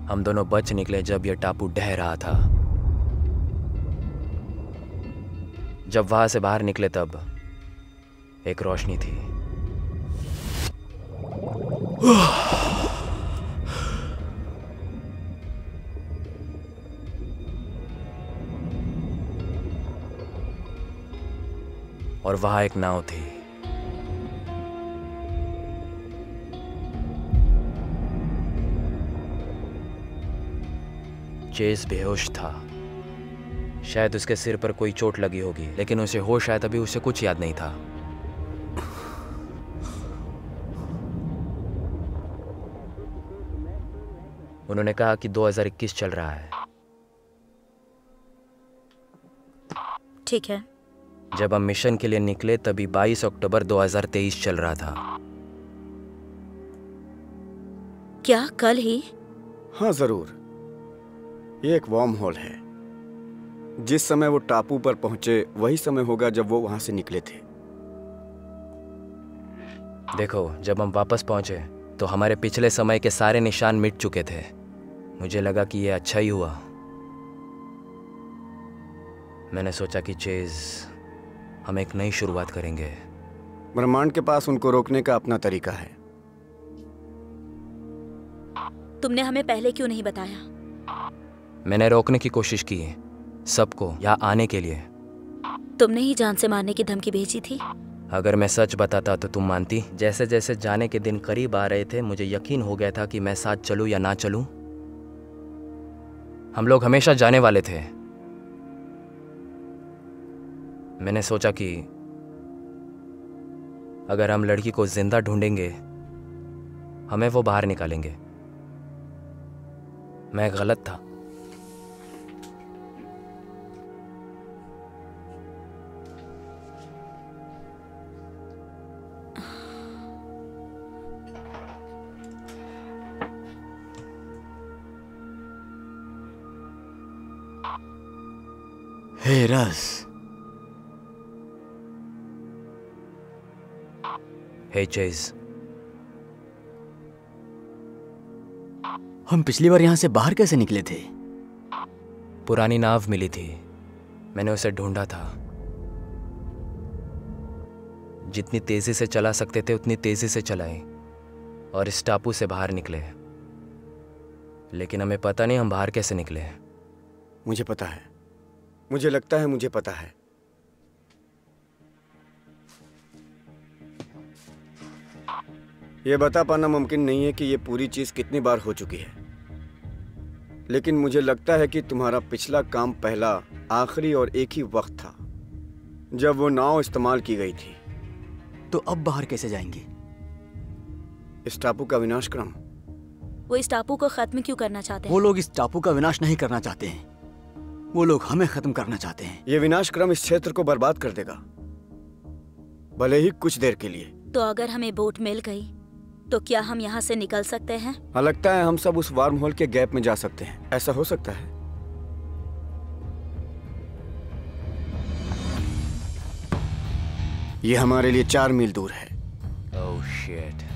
हम दोनों बच निकले जब यह टापू ढह रहा था। जब वहां से बाहर निकले तब एक रोशनी थी। और वहां एक नाव थी। चेज बेहोश था। शायद उसके सिर पर कोई चोट लगी होगी, लेकिन उसे होश आया तभी उसे कुछ याद नहीं था। उन्होंने कहा कि 2021 चल रहा है। ठीक है। जब हम मिशन के लिए निकले तभी 22 अक्टूबर 2023 चल रहा था। क्या कल ही? हाँ जरूर। ये एक वार्म होल है। जिस समय वो टापू पर पहुंचे वही समय होगा जब वो वहां से निकले थे। देखो, जब हम वापस पहुंचे तो हमारे पिछले समय के सारे निशान मिट चुके थे। मुझे लगा कि यह अच्छा ही हुआ। मैंने सोचा कि चेज, हम एक नई शुरुआत करेंगे। ब्रह्मांड के पास उनको रोकने का अपना तरीका है। तुमने हमें पहले क्यों नहीं बताया? मैंने रोकने की कोशिश की सबको यहाँ आने के लिए। तुमने ही जान से मारने की धमकी भेजी थी। अगर मैं सच बताता तो तुम मानती? जैसे जैसे जाने के दिन करीब आ रहे थे मुझे यकीन हो गया था कि मैं साथ चलूं या ना चलूं। हम लोग हमेशा जाने वाले थे। मैंने सोचा कि अगर हम लड़की को जिंदा ढूंढेंगे हमें वो बाहर निकालेंगे। मैं गलत था। हे रस, हे चेज, हम पिछली बार यहाँ से बाहर कैसे निकले थे? पुरानी नाव मिली थी, मैंने उसे ढूंढा था। जितनी तेजी से चला सकते थे उतनी तेजी से चलाए और इस टापू से बाहर निकले। लेकिन हमें पता नहीं हम बाहर कैसे निकले। मुझे पता है। मुझे लगता है मुझे पता है। ये बता पाना मुमकिन नहीं है कि ये पूरी चीज कितनी बार हो चुकी है, लेकिन मुझे लगता है कि तुम्हारा पिछला काम पहला, आखिरी और एक ही वक्त था जब वो नाव इस्तेमाल की गई थी। तो अब बाहर कैसे जाएंगे? इस टापू का विनाशक्रम। वो इस टापू को खत्म क्यों करना चाहते वो हैं? लोग इस टापू का विनाश नहीं करना चाहते हैं, वो लोग हमें खत्म करना चाहते हैं। ये विनाशक्रम इस क्षेत्र को बर्बाद कर देगा, भले ही कुछ देर के लिए। तो अगर हमें बोट मिल गई तो क्या हम यहाँ से निकल सकते हैं? हाँ, लगता है हम सब उस वार्म होल के गैप में जा सकते हैं। ऐसा हो सकता है? ये हमारे लिए 4 मील दूर है। Oh shit.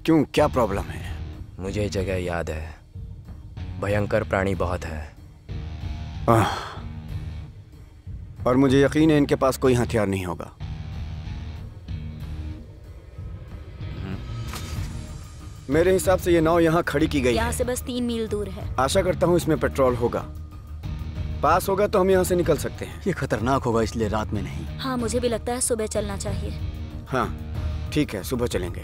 क्यों, क्या प्रॉब्लम है? मुझे ये जगह याद है, भयंकर प्राणी बहुत है। और मुझे यकीन है इनके पास कोई हथियार नहीं होगा। मेरे हिसाब से ये नाव यहाँ खड़ी की गई यहाँ है। से बस 3 मील दूर है। आशा करता हूँ इसमें पेट्रोल होगा। पास होगा तो हम यहाँ से निकल सकते हैं। ये खतरनाक होगा, इसलिए रात में नहीं। हाँ, मुझे भी लगता है सुबह चलना चाहिए। हाँ ठीक है, सुबह चलेंगे।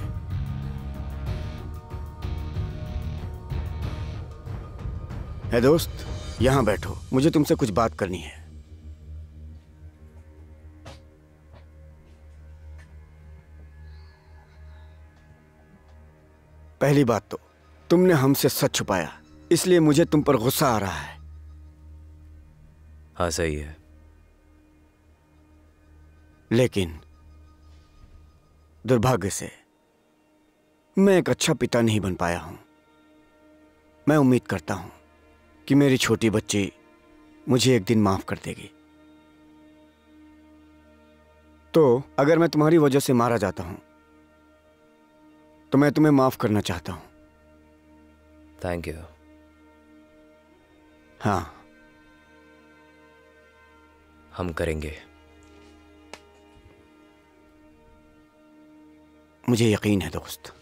है दोस्त, यहाँ बैठो, मुझे तुमसे कुछ बात करनी है। पहली बात तो तुमने हमसे सच छुपाया, इसलिए मुझे तुम पर गुस्सा आ रहा है। हाँ सही है। लेकिन दुर्भाग्य से मैं एक अच्छा पिता नहीं बन पाया हूं। मैं उम्मीद करता हूं कि मेरी छोटी बच्ची मुझे एक दिन माफ कर देगी। तो अगर मैं तुम्हारी वजह से मारा जाता हूं तो मैं तुम्हें माफ करना चाहता हूं। Thank you. हाँ, हम करेंगे। मुझे यकीन है दोस्त।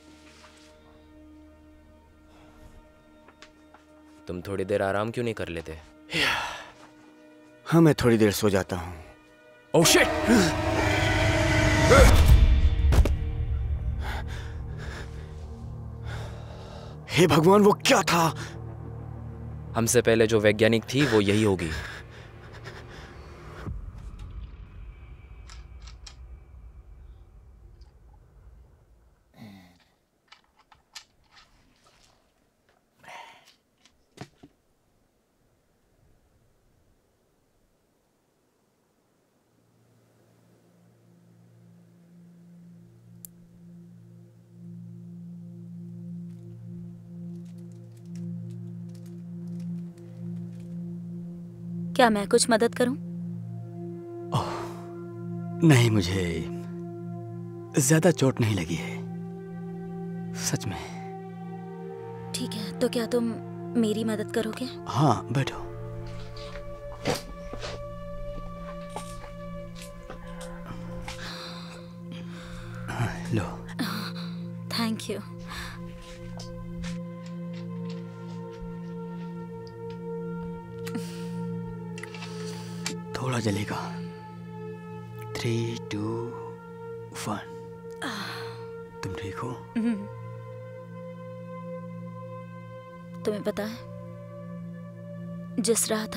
तुम थोड़ी देर आराम क्यों नहीं कर लेते? हाँ, मैं थोड़ी देर सो जाता हूं। Oh shit! हे भगवान, वो क्या था? हमसे पहले जो वैज्ञानिक थी वो यही होगी। क्या मैं कुछ मदद करूं? नहीं, मुझे ज्यादा चोट नहीं लगी है, सच में। ठीक है, तो क्या तुम मेरी मदद करोगे? हाँ, बैठो। लो। Thank you. थोड़ा जलेगा। 3, 2, 1। तुम ठीक हो? तुम्हें पता है, जिस रात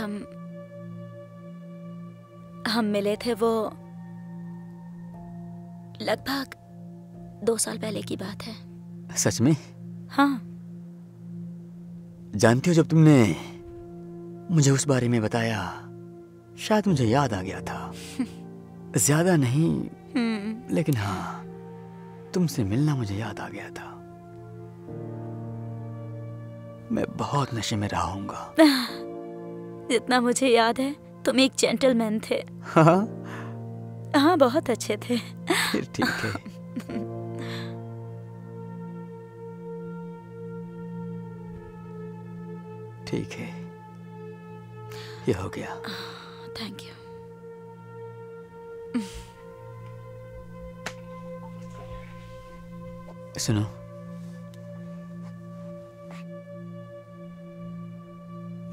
हम मिले थे वो लगभग 2 साल पहले की बात है। सच में? हाँ। जानती हो, जब तुमने मुझे उस बारे में बताया, शायद मुझे याद आ गया था। ज्यादा नहीं, लेकिन हाँ, तुमसे मिलना मुझे याद आ गया था। मैं बहुत नशे में रहा हूँगा। जितना मुझे याद है, तुम एक जेंटलमैन थे। हाँ, हाँ, बहुत अच्छे थे। फिर ठीक है। ठीक है, ये हो गया। Thank you. सुनो,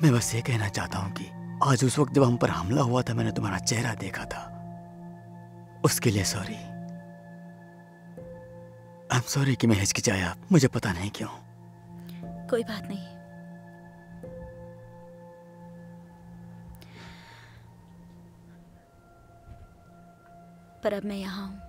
मैं बस ये कहना चाहता हूं कि आज उस वक्त जब हम पर हमला हुआ था, मैंने तुम्हारा चेहरा देखा था, उसके लिए सॉरी। I'm sorry कि मैं हिचकिचाया, मुझे पता नहीं क्यों। कोई बात नहीं। पर अब मैं यहाँ हूँ।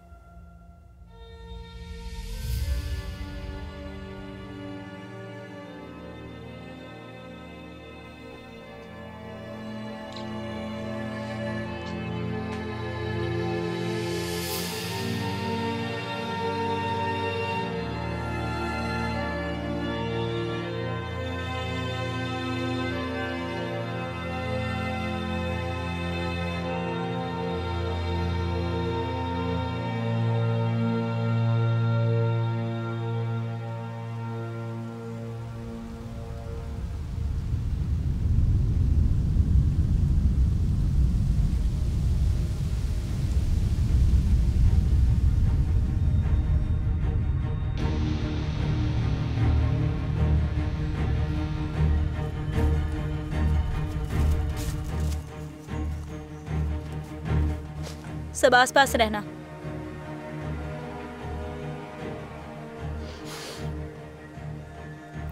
सब आसपास रहना।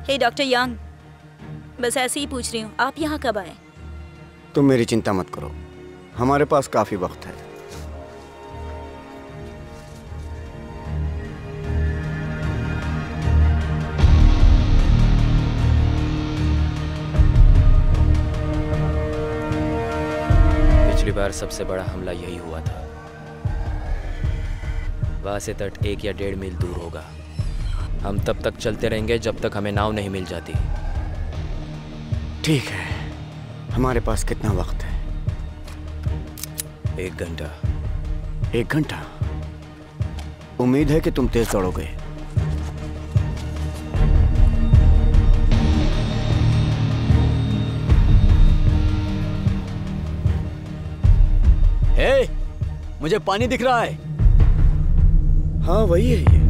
हे डॉक्टर यंग, बस ऐसे ही पूछ रही हूँ, आप यहाँ कब आए? तुम मेरी चिंता मत करो, हमारे पास काफी वक्त है। पिछली बार सबसे बड़ा हमला यही हुआ था। वहां से तट 1 या 1.5 मील दूर होगा। हम तब तक चलते रहेंगे जब तक हमें नाव नहीं मिल जाती। ठीक है, हमारे पास कितना वक्त है? 1 घंटा। 1 घंटा? उम्मीद है कि तुम तेज दौड़ोगे। हे, मुझे पानी दिख रहा है। हाँ वही है ये।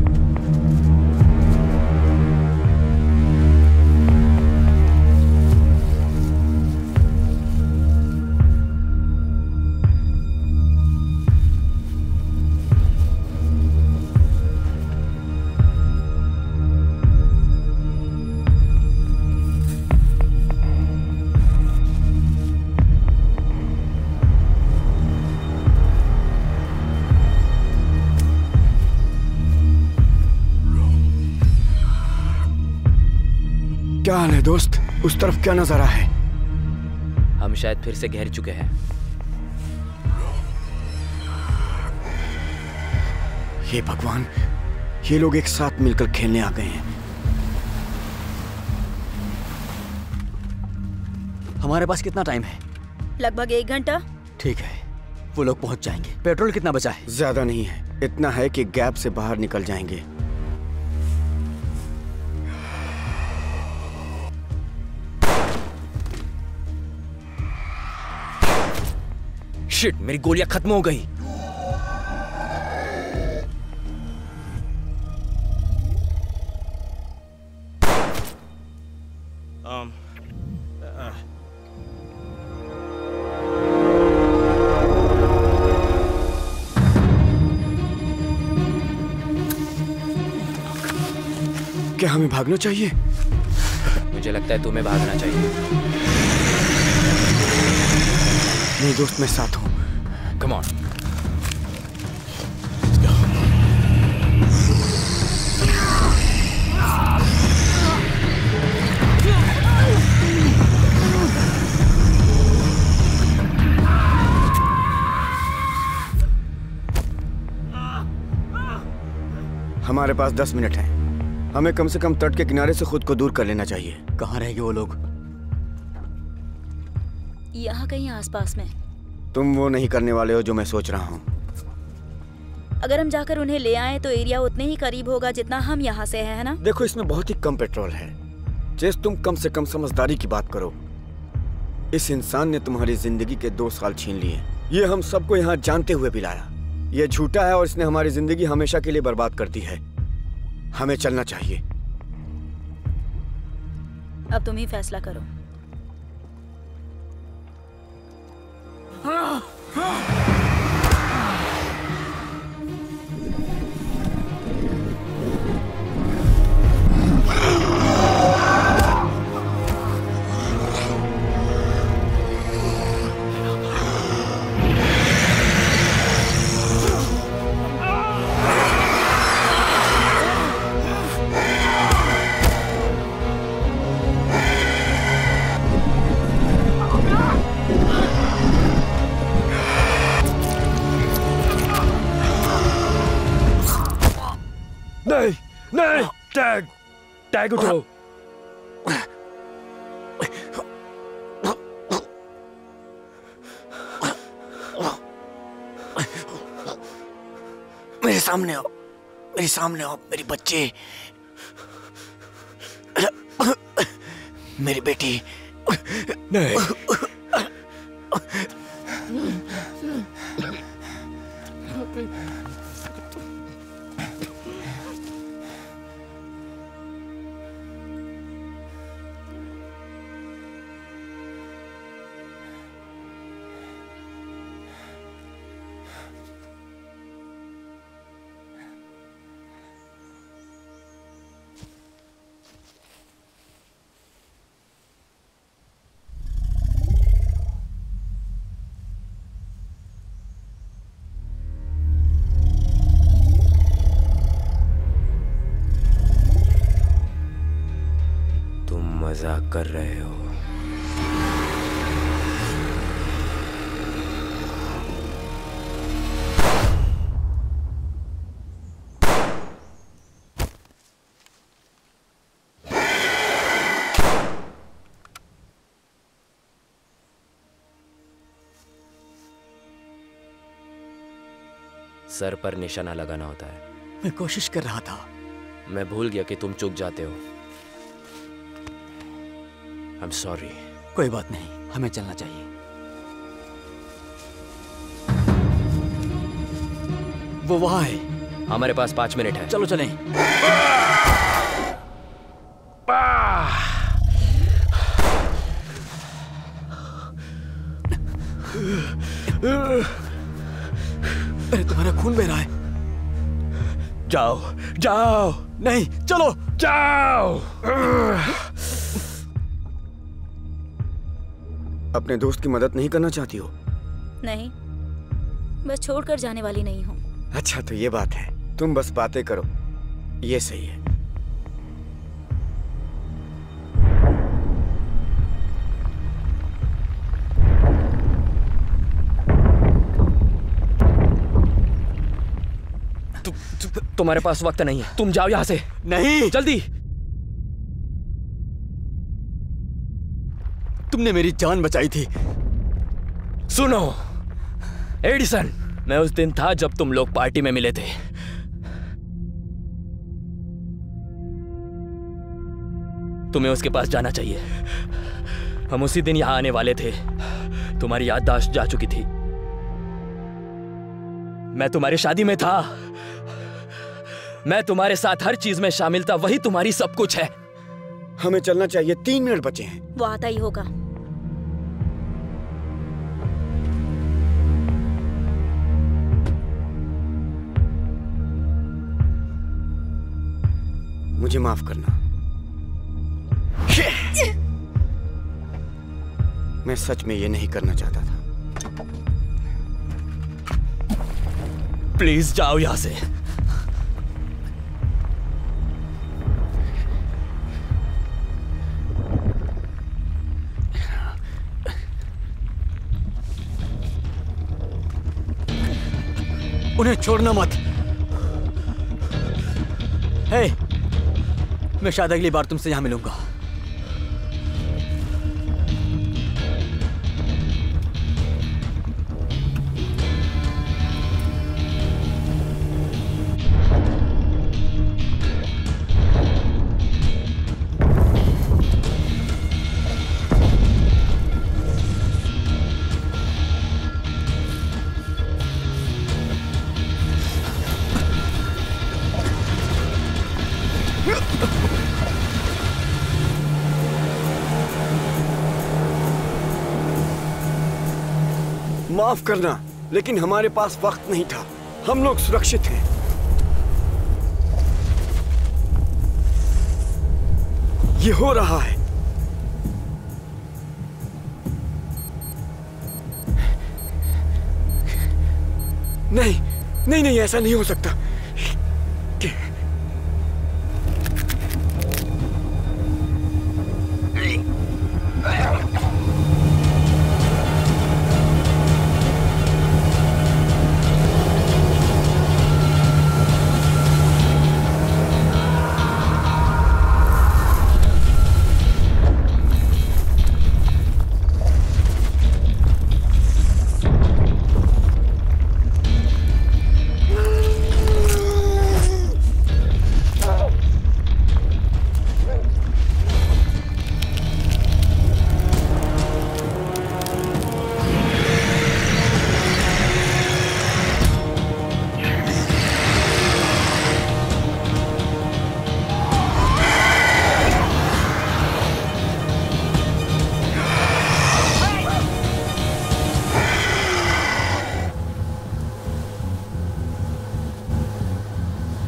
क्या हाल है दोस्त? उस तरफ क्या नजारा है? हम शायद फिर से घेर चुके हैं। हे भगवान, ये लोग एक साथ मिलकर खेलने आ गए हैं। हमारे पास कितना टाइम है? लगभग 1 घंटा। ठीक है, वो लोग पहुंच जाएंगे। पेट्रोल कितना बचा है? ज्यादा नहीं है, इतना है कि गैप से बाहर निकल जाएंगे। शिट, मेरी गोलियां खत्म हो गई। क्या हमें भागना चाहिए? मुझे लगता है तुम्हें भागना चाहिए। नहीं दोस्त, मैं साथ हूं। Come on. हमारे पास 10 मिनट हैं। हमें कम से कम तट के किनारे से खुद को दूर कर लेना चाहिए। कहाँ रहेंगे वो लोग? यहाँ कहीं आसपास में। तुम वो नहीं करने वाले हो जो मैं सोच रहा हूँ। अगर हम जाकर उन्हें ले आए तो एरिया उतने ही करीब होगा जितना हम यहाँ से है ना? देखो, इसमें बहुत ही कम पेट्रोल है। चेस, तुम कम से कम समझदारी की बात करो। इस इंसान ने तुम्हारी जिंदगी के 2 साल छीन लिए। ये हम सबको यहाँ जानते हुए भी लाया। ये झूठा है और इसने हमारी जिंदगी हमेशा के लिए बर्बाद कर दी है। हमें चलना चाहिए। अब तुम ही फैसला करो। टैग उठाओ। मेरे सामने आओ, मेरे सामने आओ, मेरी बच्ची, मेरी बेटी। नहीं, मजाक कर रहे हो? सर पर निशाना लगाना होता है। मैं कोशिश कर रहा था। मैं भूल गया कि तुम चूक जाते हो। I'm sorry. कोई बात नहीं, हमें चलना चाहिए। वो वहां है। हमारे पास 5 मिनट है। चलो चलें। अरे तुम्हारा खून बह रहा है। जाओ जाओ। नहीं, चलो जाओ। अपने दोस्त की मदद नहीं करना चाहती हो? नहीं, बस छोड़कर जाने वाली नहीं हूँ। अच्छा, तो ये बात है। तुम बस बातें करो, ये सही है। तुम्हारे पास वक्त नहीं है, तुम जाओ यहां से। नहीं, जल्दी। तुमने मेरी जान बचाई थी। सुनो एडिसन, मैं उस दिन था जब तुम लोग पार्टी में मिले थे। तुम्हें उसके पास जाना चाहिए। हम उसी दिन यहां आने वाले थे। तुम्हारी याददाश्त जा चुकी थी। मैं तुम्हारी शादी में था। मैं तुम्हारे साथ हर चीज में शामिल था। वही तुम्हारी सब कुछ है। हमें चलना चाहिए, 3 मिनट बचे हैं। वो आता ही होगा। मुझे माफ करना। मैं सच में ये नहीं करना चाहता था। प्लीज जाओ यहां से। उन्हें छोड़ना मत। हे, मैं शायद अगली बार तुमसे यहां मिलूंगा। माफ करना, लेकिन हमारे पास वक्त नहीं था। हम लोग सुरक्षित हैं। ये हो रहा है। नहीं नहीं नहीं, ऐसा नहीं हो सकता।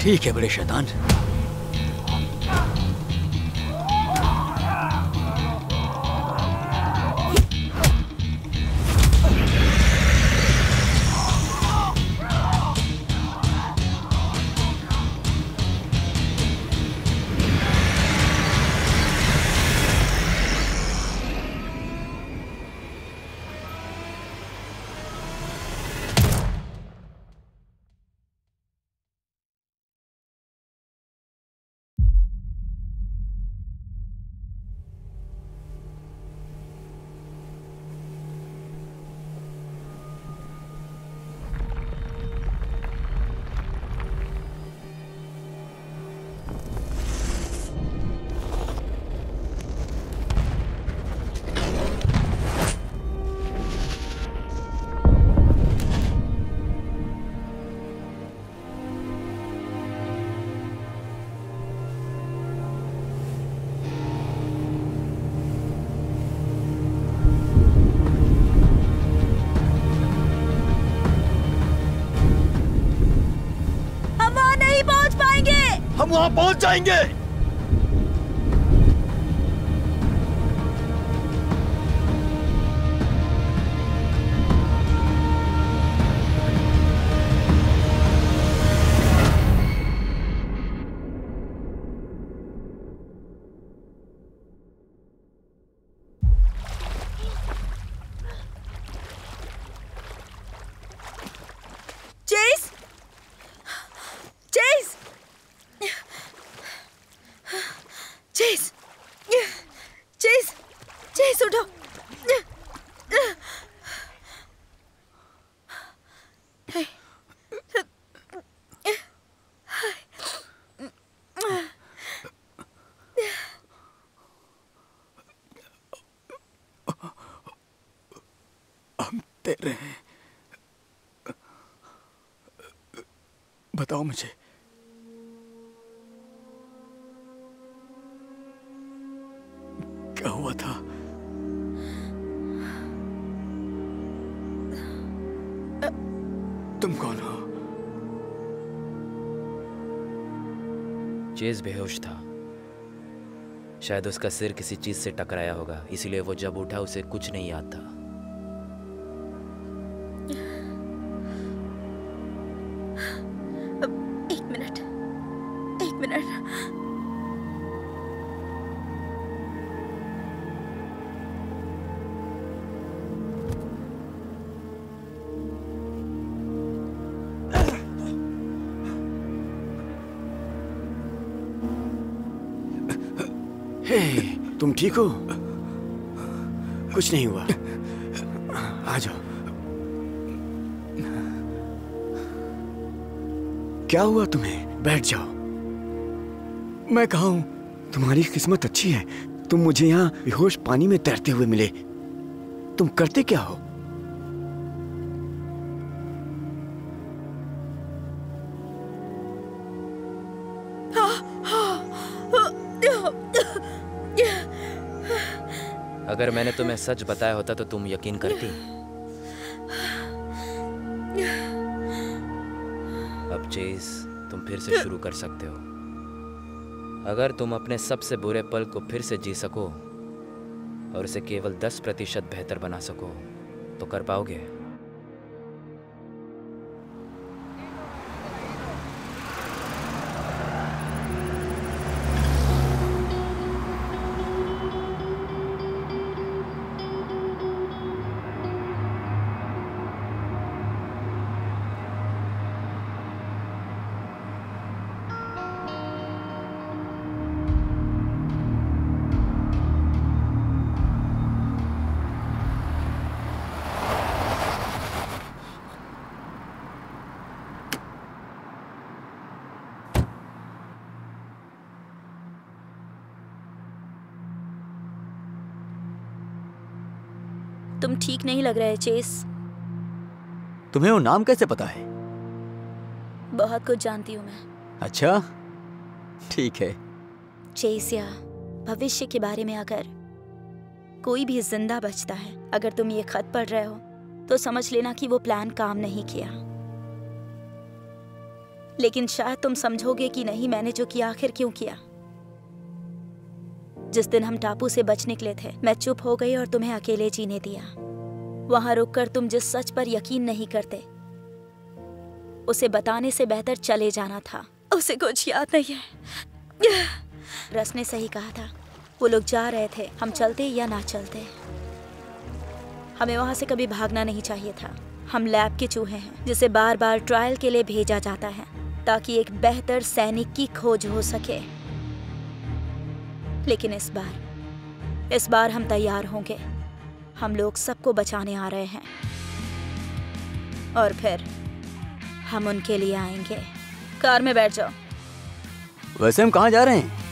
ठीक है बड़े शैतान। हम वहां पहुंच जाएंगे। Chase, Chase, Chase, Chase, Chase उठो। हम तेरे हैं। बताओ मुझे, क्या हुआ था? तुम कौन हो? चेज बेहोश था। शायद उसका सिर किसी चीज से टकराया होगा, इसीलिए वो जब उठा उसे कुछ नहीं याद था। एक मिनट, एक मिनट। हे, तुम ठीक हो? कुछ नहीं हुआ। आ जाओ। क्या हुआ तुम्हें? बैठ जाओ। मैं कहा हूं, तुम्हारी किस्मत अच्छी है। तुम मुझे यहाँ बेहोश पानी में तैरते हुए मिले। तुम करते क्या हो? अगर मैंने तुम्हें सच बताया होता तो तुम यकीन करती। अब चेस, तुम फिर से शुरू कर सकते हो। अगर तुम अपने सबसे बुरे पल को फिर से जी सको और उसे केवल 10% बेहतर बना सको तो कर पाओगे। तुम ठीक नहीं लग रहे चेस। तुम्हें वो नाम कैसे पता है? बहुत कुछ जानती हूँ मैं। अच्छा, ठीक है। चेस या भविष्य के बारे में अगर कोई भी जिंदा बचता है, अगर तुम ये खत पढ़ रहे हो तो समझ लेना कि वो प्लान काम नहीं किया। लेकिन शायद तुम समझोगे कि नहीं, मैंने जो किया आखिर क्यों किया। जिस दिन हम टापू से बच निकले थे, मैं चुप हो गई और तुम्हें अकेले जीने दिया। वहां रुककर तुम जिस सच पर यकीन नहीं करते, उसे बताने से बेहतर चले जाना था। उसे कुछ याद नहीं है। रस ने सही कहा था, वो लोग जा रहे थे, हम चलते या ना चलते। हमें वहां से कभी भागना नहीं चाहिए था। हम लैब के चूहे हैं जिसे बार बार ट्रायल के लिए भेजा जाता है ताकि एक बेहतर सैनिक की खोज हो सके। लेकिन इस बार हम तैयार होंगे। हम लोग सबको बचाने आ रहे हैं और फिर हम उनके लिए आएंगे। कार में बैठ जाओ। वैसे हम कहाँ जा रहे हैं?